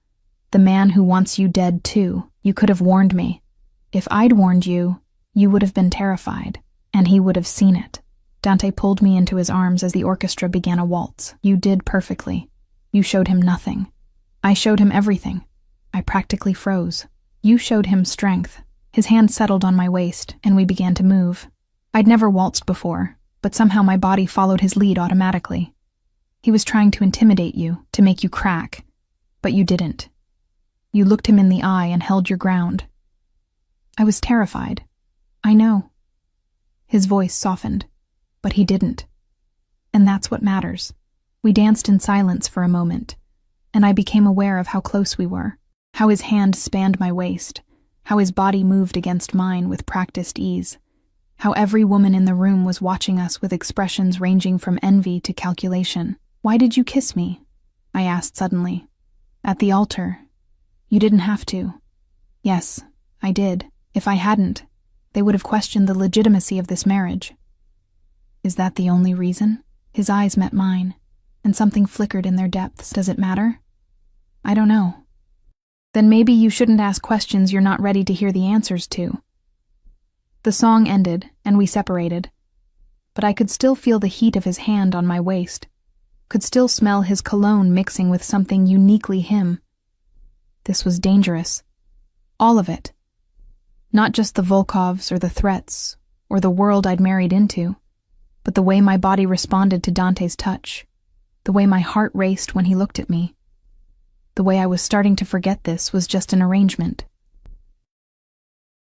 the man who wants you dead too. You could have warned me. If I'd warned you, you would have been terrified, and he would have seen it. Dante pulled me into his arms as the orchestra began a waltz. You did perfectly. You showed him nothing. I showed him everything. I practically froze. You showed him strength. His hand settled on my waist, and we began to move. I'd never waltzed before, but somehow my body followed his lead automatically. He was trying to intimidate you, to make you crack, but you didn't. You looked him in the eye and held your ground. I was terrified. I know. His voice softened, but he didn't. And that's what matters. We danced in silence for a moment, and I became aware of how close we were, how his hand spanned my waist, how his body moved against mine with practiced ease, how every woman in the room was watching us with expressions ranging from envy to calculation. Why did you kiss me? I asked suddenly. At the altar. You didn't have to. Yes, I did. If I hadn't, they would have questioned the legitimacy of this marriage. Is that the only reason? His eyes met mine, and something flickered in their depths. Does it matter? I don't know. Then maybe you shouldn't ask questions you're not ready to hear the answers to. The song ended, and we separated, but I could still feel the heat of his hand on my waist, could still smell his cologne mixing with something uniquely him. This was dangerous. All of it. Not just the Volkovs or the threats or the world I'd married into, but the way my body responded to Dante's touch, the way my heart raced when he looked at me, the way I was starting to forget this was just an arrangement.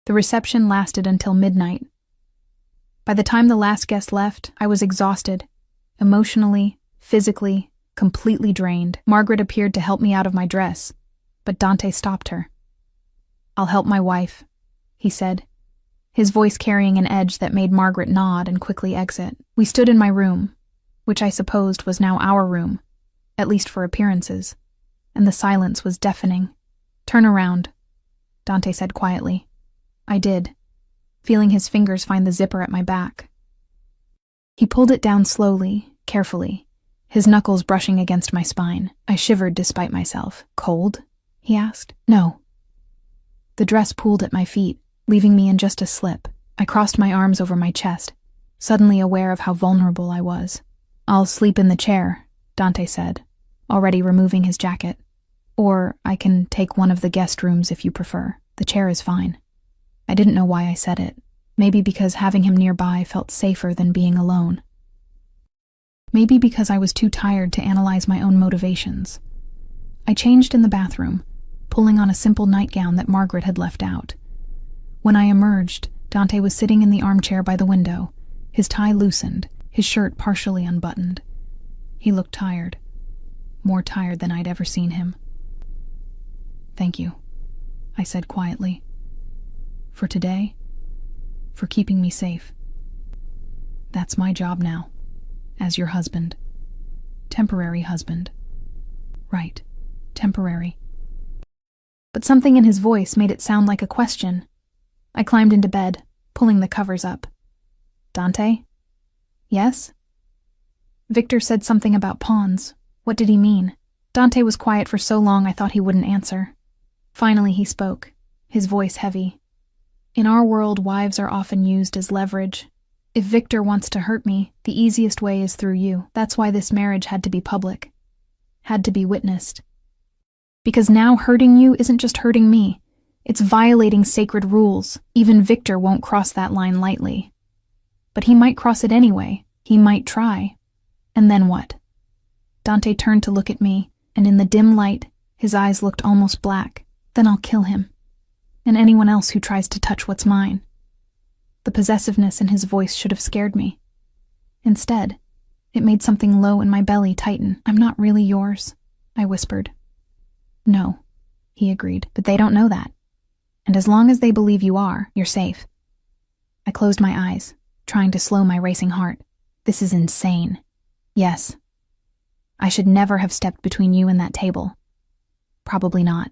The reception lasted until midnight. By the time the last guest left, I was exhausted, emotionally, physically, completely drained. Margaret appeared to help me out of my dress, but Dante stopped her. I'll help my wife, he said, his voice carrying an edge that made Margaret nod and quickly exit. We stood in my room, which I supposed was now our room, at least for appearances, and the silence was deafening. Turn around, Dante said quietly. I did, feeling his fingers find the zipper at my back. He pulled it down slowly, carefully, his knuckles brushing against my spine. I shivered despite myself. Cold? He asked. No. The dress pooled at my feet, leaving me in just a slip. I crossed my arms over my chest, suddenly aware of how vulnerable I was. I'll sleep in the chair, Dante said, already removing his jacket. Or I can take one of the guest rooms if you prefer. The chair is fine. I didn't know why I said it. Maybe because having him nearby felt safer than being alone. Maybe because I was too tired to analyze my own motivations. I changed in the bathroom, pulling on a simple nightgown that Margaret had left out. When I emerged, Dante was sitting in the armchair by the window, his tie loosened, his shirt partially unbuttoned. He looked tired, more tired than I'd ever seen him. Thank you, I said quietly. For today, for keeping me safe. That's my job now, as your husband. Temporary husband. Right, temporary. But something in his voice made it sound like a question. I climbed into bed, pulling the covers up. Dante? Yes? Victor said something about pawns. What did he mean? Dante was quiet for so long I thought he wouldn't answer. Finally he spoke, his voice heavy. In our world, wives are often used as leverage. If Victor wants to hurt me, the easiest way is through you. That's why this marriage had to be public. Had to be witnessed. Because now hurting you isn't just hurting me. It's violating sacred rules. Even Victor won't cross that line lightly. But he might cross it anyway. He might try. And then what? Dante turned to look at me, and in the dim light, His eyes looked almost black. Then I'll kill him. And anyone else who tries to touch what's mine. The possessiveness in his voice should have scared me. Instead, it made something low in my belly tighten. I'm not really yours, I whispered. No, he agreed, but they don't know that. And as long as they believe you are, you're safe. I closed my eyes, trying to slow my racing heart. This is insane. Yes. I should never have stepped between you and that table. Probably not.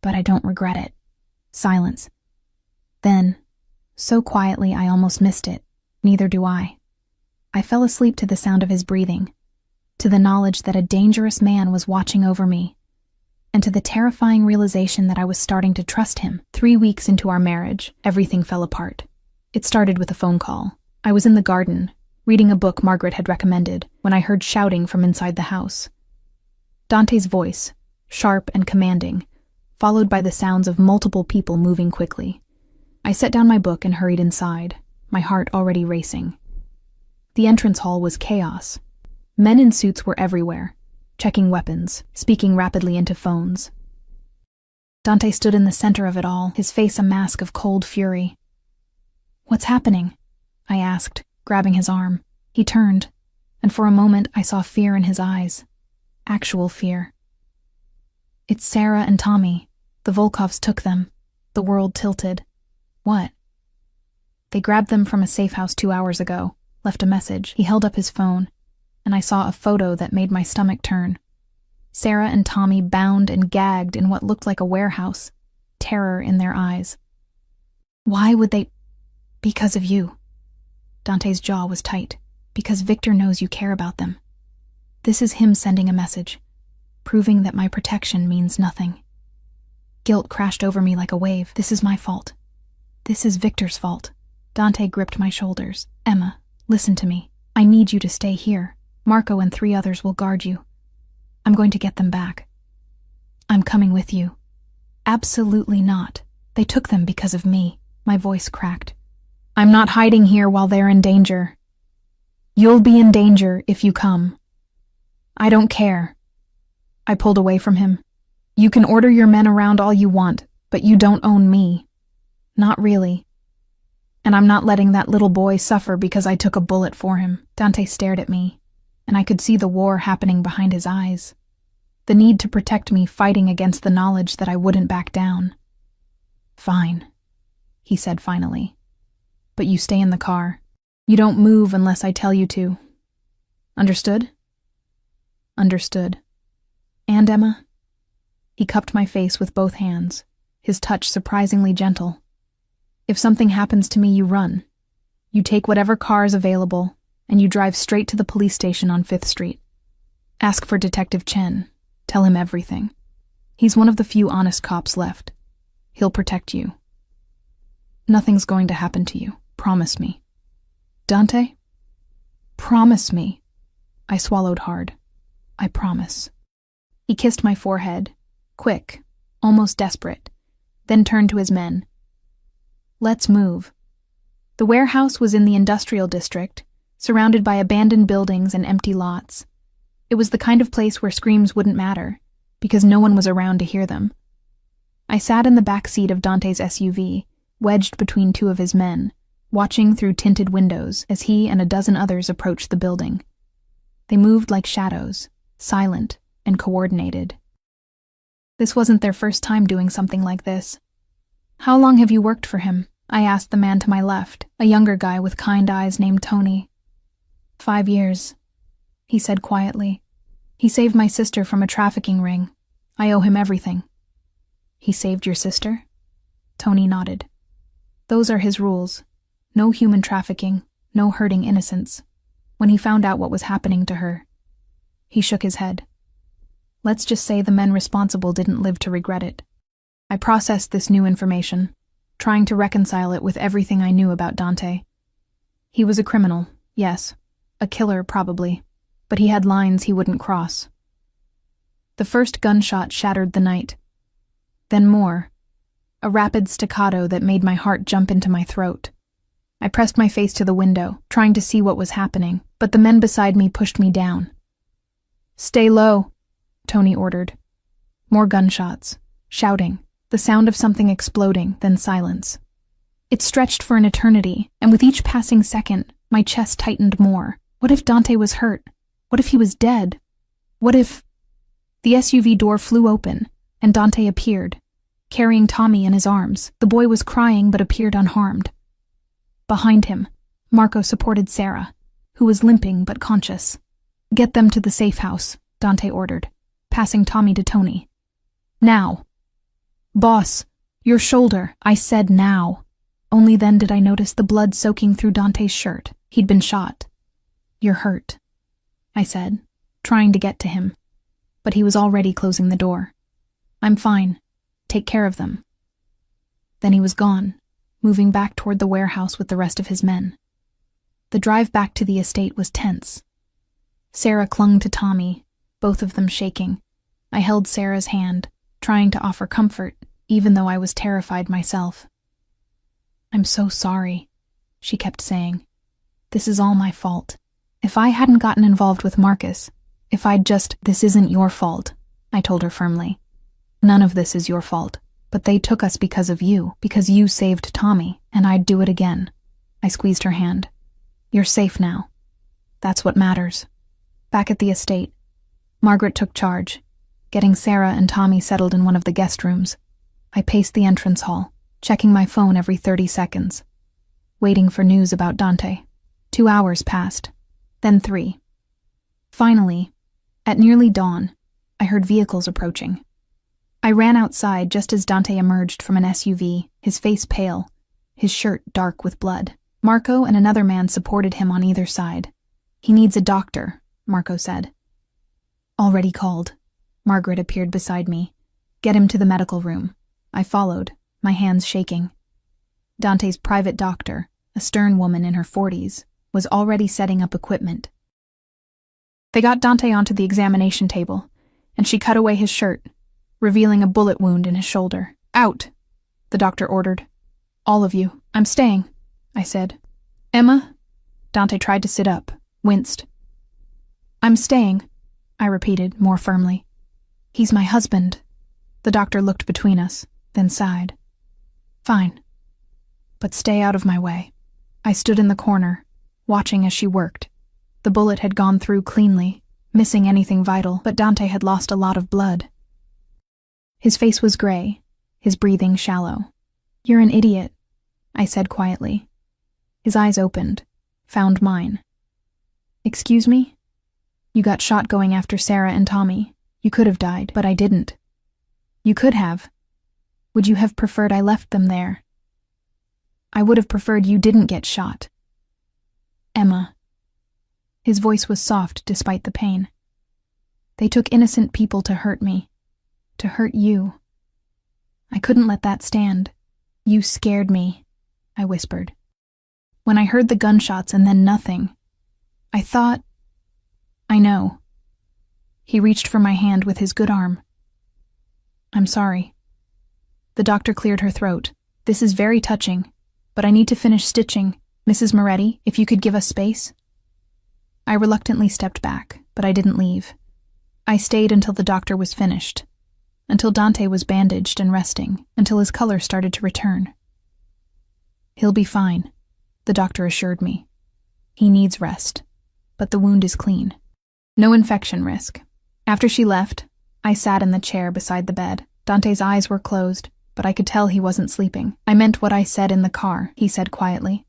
But I don't regret it. Silence. Then, so quietly I almost missed it. Neither do I. I fell asleep to the sound of his breathing, to the knowledge that a dangerous man was watching over me, and to the terrifying realization that I was starting to trust him. 3 weeks into our marriage, everything fell apart. It started with a phone call. I was in the garden, reading a book Margaret had recommended, when I heard shouting from inside the house. Dante's voice, sharp and commanding, followed by the sounds of multiple people moving quickly. I set down my book and hurried inside, my heart already racing. The entrance hall was chaos. Men in suits were everywhere, checking weapons, speaking rapidly into phones. Dante stood in the center of it all, his face a mask of cold fury. "What's happening?" I asked, grabbing his arm. He turned, and for a moment I saw fear in his eyes. Actual fear. "It's Sarah and Tommy. The Volkovs took them." The world tilted. "What?" "They grabbed them from a safe house 2 hours ago. Left a message." He held up his phone, and I saw a photo that made my stomach turn. Sarah and Tommy bound and gagged in what looked like a warehouse, terror in their eyes. "Why would they—" "Because of you." Dante's jaw was tight. "Because Victor knows you care about them. This is him sending a message, proving that my protection means nothing." Guilt crashed over me like a wave. This is my fault. This is Victor's fault. Dante gripped my shoulders. "Emma, listen to me. I need you to stay here. Marco and 3 others will guard you. I'm going to get them back." "I'm coming with you." "Absolutely not. They took them because of me." My voice cracked. "I'm not hiding here while they're in danger. You'll be in danger if you come. I don't care." I pulled away from him. "You can order your men around all you want, but you don't own me." "Not really. And I'm not letting that little boy suffer because I took a bullet for him." Dante stared at me, and I could see the war happening behind his eyes. The need to protect me fighting against the knowledge that I wouldn't back down. "Fine," he said finally. "But you stay in the car. You don't move unless I tell you to. Understood?" "Understood." "And Emma?" He cupped my face with both hands, his touch surprisingly gentle. "If something happens to me, you run. You take whatever car is available, and you drive straight to the police station on 5th Street. Ask for Detective Chen. Tell him everything. He's one of the few honest cops left. He'll protect you. Nothing's going to happen to you. Promise me." "Dante?" "Promise me." I swallowed hard. "I promise." He kissed my forehead, quick, almost desperate, then turned to his men. "Let's move." The warehouse was in the industrial district, surrounded by abandoned buildings and empty lots. It was the kind of place where screams wouldn't matter, because no one was around to hear them. I sat in the back seat of Dante's SUV, wedged between 2 of his men, watching through tinted windows as he and a dozen others approached the building. They moved like shadows, silent and coordinated. This wasn't their first time doing something like this. "How long have you worked for him?" I asked the man to my left, a younger guy with kind eyes named Tony. 5 years, he said quietly. "He saved my sister from a trafficking ring. I owe him everything." "He saved your sister?" Tony nodded. "Those are his rules. No human trafficking, no hurting innocents. When he found out what was happening to her." He shook his head. "Let's just say the men responsible didn't live to regret it." I processed this new information, trying to reconcile it with everything I knew about Dante. He was a criminal, yes, a killer probably, but he had lines he wouldn't cross. The first gunshot shattered the night. Then more, a rapid staccato that made my heart jump into my throat. I pressed my face to the window, trying to see what was happening, but the men beside me pushed me down. "Stay low," Tony ordered. More gunshots. Shouting. The sound of something exploding, then silence. It stretched for an eternity, and with each passing second, my chest tightened more. What if Dante was hurt? What if he was dead? What if... The SUV door flew open, and Dante appeared, carrying Tommy in his arms. The boy was crying but appeared unharmed. Behind him, Marco supported Sarah, who was limping but conscious. "Get them to the safe house," Dante ordered, passing Tommy to Tony. "Now." "Boss, your shoulder," I said now. Only then did I notice the blood soaking through Dante's shirt. He'd been shot. "You're hurt," I said, trying to get to him, but he was already closing the door. "I'm fine. Take care of them." Then he was gone, moving back toward the warehouse with the rest of his men. The drive back to the estate was tense. Sarah clung to Tommy, both of them shaking. I held Sarah's hand, trying to offer comfort, even though I was terrified myself. "I'm so sorry," she kept saying. "This is all my fault. If I hadn't gotten involved with Marcus, if I'd just..." "This isn't your fault," I told her firmly. "None of this is your fault, but they took us because of you, because you saved Tommy, and I'd do it again." I squeezed her hand. "You're safe now. That's what matters." Back at the estate, Margaret took charge, getting Sarah and Tommy settled in one of the guest rooms. I paced the entrance hall, checking my phone every 30 seconds, waiting for news about Dante. 2 hours passed, then 3. Finally, at nearly dawn, I heard vehicles approaching. I ran outside just as Dante emerged from an SUV, his face pale, his shirt dark with blood. Marco and another man supported him on either side. "He needs a doctor," Marco said. "Already called." Margaret appeared beside me. "Get him to the medical room." I followed, my hands shaking. Dante's private doctor, a stern woman in her 40s, was already setting up equipment. They got Dante onto the examination table, and she cut away his shirt, revealing a bullet wound in his shoulder. "Out," the doctor ordered. "All of you." "I'm staying," I said. "Emma?" Dante tried to sit up, winced. "I'm staying," I repeated, more firmly. "He's my husband." The doctor looked between us, then sighed. "Fine. But stay out of my way." I stood in the corner, watching as she worked. The bullet had gone through cleanly, missing anything vital, but Dante had lost a lot of blood. His face was gray, his breathing shallow. "You're an idiot," I said quietly. His eyes opened, found mine. "Excuse me? You got shot going after Sarah and Tommy. You could have died, but I didn't." "You could have. Would you have preferred I left them there?" "I would have preferred you didn't get shot." "Emma." His voice was soft despite the pain. "They took innocent people to hurt me. To hurt you. I couldn't let that stand. You scared me," I whispered. "When I heard the gunshots and then nothing, I thought..." "I know." He reached for my hand with his good arm. "I'm sorry." The doctor cleared her throat. "This is very touching, but I need to finish stitching. Mrs. Moretti, if you could give us space." I reluctantly stepped back, but I didn't leave. I stayed until the doctor was finished, until Dante was bandaged and resting, until his color started to return. "He'll be fine," the doctor assured me. "He needs rest, but the wound is clean. No infection risk." After she left, I sat in the chair beside the bed. Dante's eyes were closed, but I could tell he wasn't sleeping. "I meant what I said in the car," he said quietly.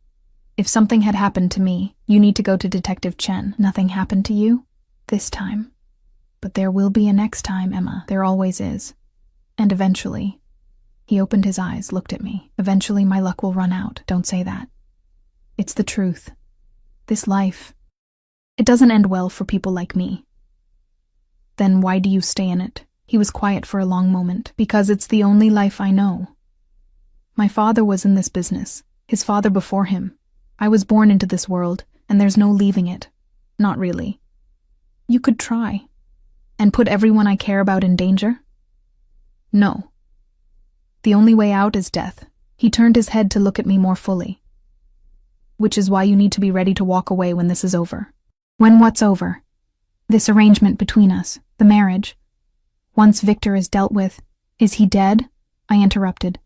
"If something had happened to me, you need to go to Detective Chen." "Nothing happened to you? This time. But there will be a next time, Emma. There always is. And eventually..." He opened his eyes, looked at me. "Eventually my luck will run out. Don't say that. It's the truth. This life, it doesn't end well for people like me." "Then why do you stay in it?" He was quiet for a long moment. "Because it's the only life I know. My father was in this business, his father before him. I was born into this world, and there's no leaving it. Not really. You could try. And put everyone I care about in danger? No. The only way out is death." He turned his head to look at me more fully. "Which is why you need to be ready to walk away when this is over." "When what's over?" "This arrangement between us, the marriage." Once Victor is dealt with, is he dead? I interrupted.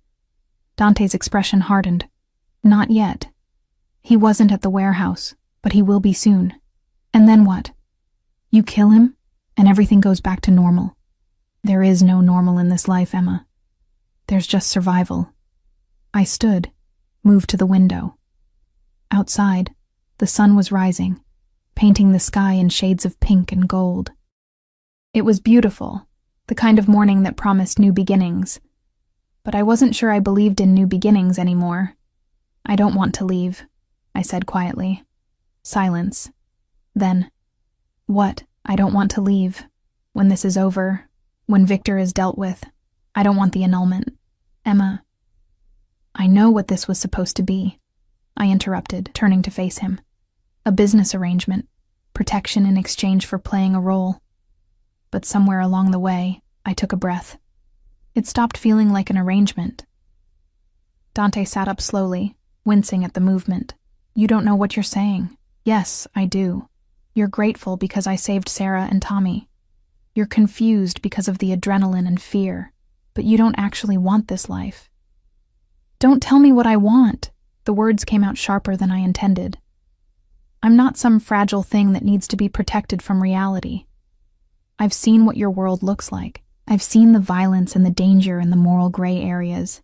Dante's expression hardened. Not yet. He wasn't at the warehouse, but he will be soon. And then what? You kill him, and everything goes back to normal. There is no normal in this life, Emma. There's just survival. I stood, moved to the window. Outside, the sun was rising, painting the sky in shades of pink and gold. It was beautiful, the kind of morning that promised new beginnings. But I wasn't sure I believed in new beginnings anymore. I don't want to leave, I said quietly. Silence. Then, what? I don't want to leave. When this is over, when Victor is dealt with, I don't want the annulment. Emma. I know what this was supposed to be, I interrupted, turning to face him. A business arrangement, protection in exchange for playing a role. But somewhere along the way, I took a breath. It stopped feeling like an arrangement. Dante sat up slowly, wincing at the movement. You don't know what you're saying. Yes, I do. You're grateful because I saved Sarah and Tommy. You're confused because of the adrenaline and fear, but you don't actually want this life. Don't tell me what I want. The words came out sharper than I intended. I'm not some fragile thing that needs to be protected from reality. I've seen what your world looks like. I've seen the violence and the danger and the moral gray areas,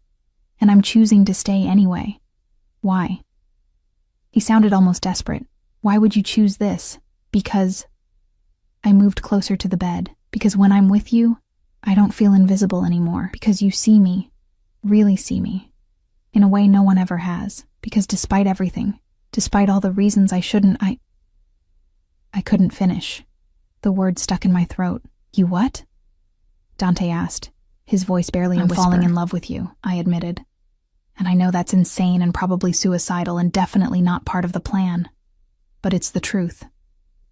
and I'm choosing to stay anyway. Why? He sounded almost desperate. Why would you choose this? Because... I moved closer to the bed. Because when I'm with you, I don't feel invisible anymore. Because you see me, really see me, in a way no one ever has. Because despite everything, despite all the reasons I shouldn't, I couldn't finish. The word stuck in my throat. You what? Dante asked, his voice barely a whisper. I'm falling in love with you, I admitted. And I know that's insane and probably suicidal and definitely not part of the plan. But it's the truth.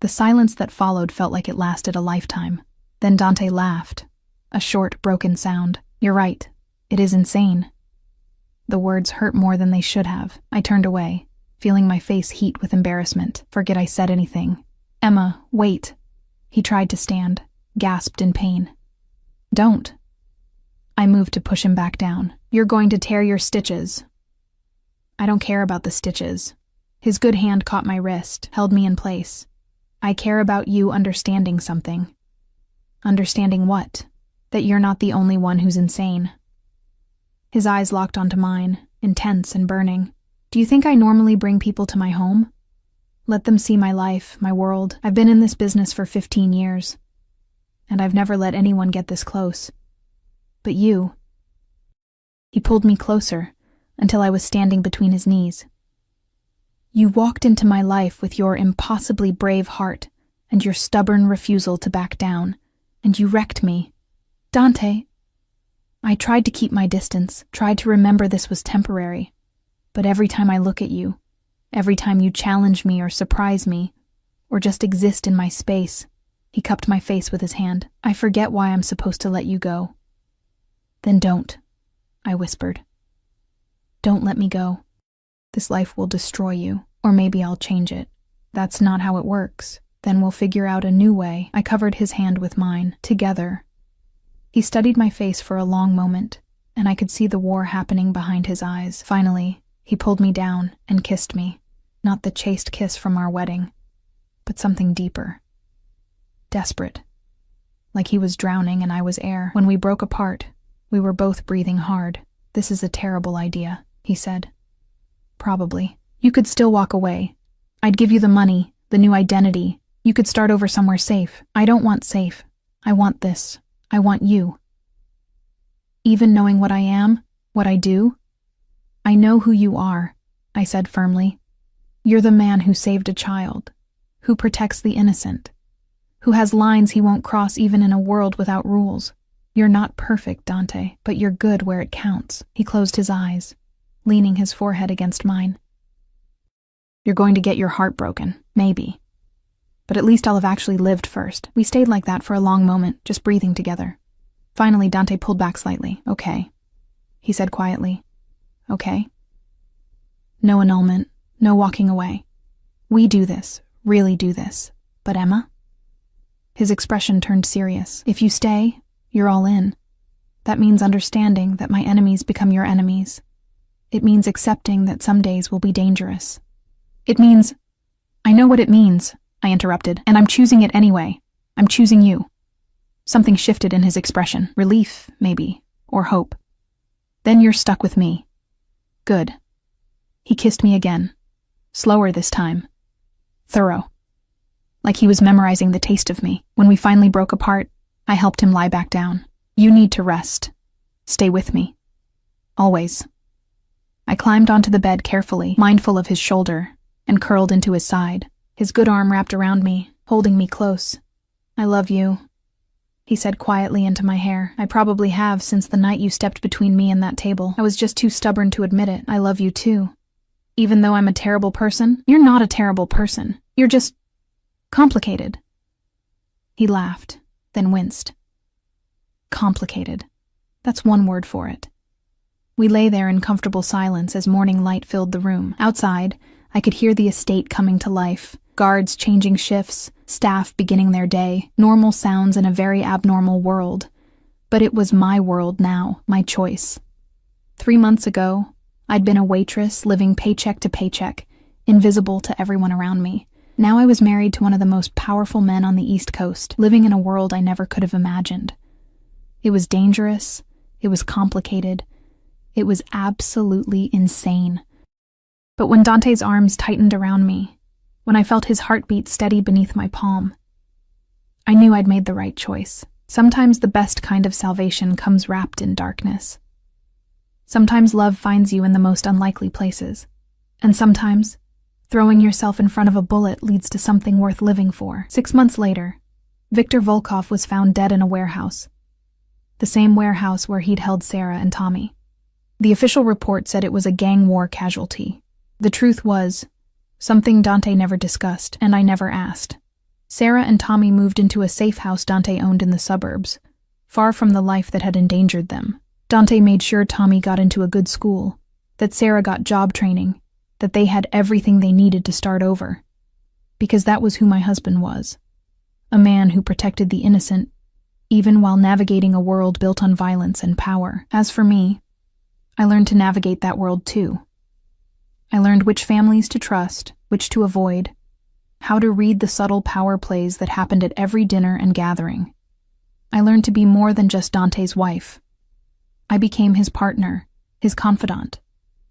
The silence that followed felt like it lasted a lifetime. Then Dante laughed, a short, broken sound. You're right. It is insane. The words hurt more than they should have. I turned away, feeling my face heat with embarrassment. Forget I said anything. Emma, wait. He tried to stand, gasped in pain. Don't. I moved to push him back down. You're going to tear your stitches. I don't care about the stitches. His good hand caught my wrist, held me in place. I care about you understanding something. Understanding what? That you're not the only one who's insane. His eyes locked onto mine, intense and burning. Do you think I normally bring people to my home? Let them see my life, my world. I've been in this business for 15 years. And I've never let anyone get this close. But you. He pulled me closer, until I was standing between his knees. You walked into my life with your impossibly brave heart and your stubborn refusal to back down, and you wrecked me. Dante. I tried to keep my distance, tried to remember this was temporary, but every time I look at you, every time you challenge me or surprise me, or just exist in my space, he cupped my face with his hand. I forget why I'm supposed to let you go. Then don't, I whispered. Don't let me go. This life will destroy you, or maybe I'll change it. That's not how it works. Then we'll figure out a new way. I covered his hand with mine, together. He studied my face for a long moment, and I could see the war happening behind his eyes. Finally, he pulled me down and kissed me. Not the chaste kiss from our wedding, but something deeper. Desperate. Like he was drowning and I was air. When we broke apart, we were both breathing hard. This is a terrible idea, he said. Probably. You could still walk away. I'd give you the money, the new identity. You could start over somewhere safe. I don't want safe. I want this. I want you. Even knowing what I am, what I do? I know who you are, I said firmly. You're the man who saved a child, who protects the innocent, who has lines he won't cross even in a world without rules. You're not perfect, Dante, but you're good where it counts. He closed his eyes, leaning his forehead against mine. You're going to get your heart broken, maybe. But at least I'll have actually lived first. We stayed like that for a long moment, just breathing together. Finally, Dante pulled back slightly. Okay, he said quietly. Okay? No annulment, no walking away. We do this, really do this. But Emma? His expression turned serious. If you stay, You're all in. That means understanding that my enemies become your enemies. It means accepting that some days will be dangerous. It means— I know what it means, I interrupted, and I'm choosing it anyway. I'm choosing you. Something shifted in his expression. Relief, maybe, or hope. Then you're stuck with me. Good. He kissed me again. Slower this time. Thorough. Like he was memorizing the taste of me. When we finally broke apart, I helped him lie back down. You need to rest. Stay with me. Always. I climbed onto the bed carefully, mindful of his shoulder, and curled into his side. His good arm wrapped around me, holding me close. I love you, he said quietly into my hair. I probably have since the night you stepped between me and that table. I was just too stubborn to admit it. I love you too. Even though I'm a terrible person, you're not a terrible person. You're just complicated. He laughed, then winced. Complicated. That's one word for it. We lay there in comfortable silence as morning light filled the room. Outside, I could hear the estate coming to life. Guards changing shifts, staff beginning their day, normal sounds in a very abnormal world. But it was my world now, my choice. 3 months ago, I'd been a waitress living paycheck to paycheck, invisible to everyone around me. Now I was married to one of the most powerful men on the East Coast, living in a world I never could have imagined. It was dangerous, it was complicated, it was absolutely insane. But when Dante's arms tightened around me, when I felt his heartbeat steady beneath my palm, I knew I'd made the right choice. Sometimes the best kind of salvation comes wrapped in darkness. Sometimes love finds you in the most unlikely places. And sometimes, throwing yourself in front of a bullet leads to something worth living for. 6 months later, Viktor Volkov was found dead in a warehouse. The same warehouse where he'd held Sarah and Tommy. The official report said it was a gang war casualty. The truth was, something Dante never discussed, and I never asked. Sarah and Tommy moved into a safe house Dante owned in the suburbs, far from the life that had endangered them. Dante made sure Tommy got into a good school, that Sarah got job training, that they had everything they needed to start over. Because that was who my husband was. A man who protected the innocent, even while navigating a world built on violence and power. As for me, I learned to navigate that world too. I learned which families to trust, which to avoid, how to read the subtle power plays that happened at every dinner and gathering. I learned to be more than just Dante's wife. I became his partner, his confidant,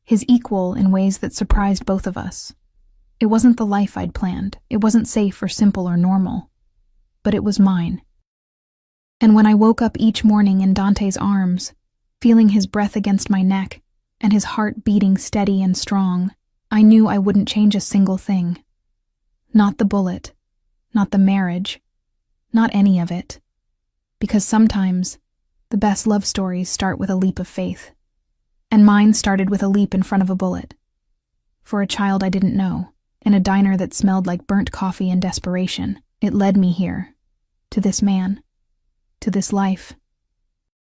his equal in ways that surprised both of us. It wasn't the life I'd planned. It wasn't safe or simple or normal. But it was mine. And when I woke up each morning in Dante's arms, feeling his breath against my neck, and his heart beating steady and strong, I knew I wouldn't change a single thing. Not the bullet, not the marriage, not any of it. Because sometimes, the best love stories start with a leap of faith. And mine started with a leap in front of a bullet. For a child I didn't know, in a diner that smelled like burnt coffee and desperation, it led me here, to this man, to this life.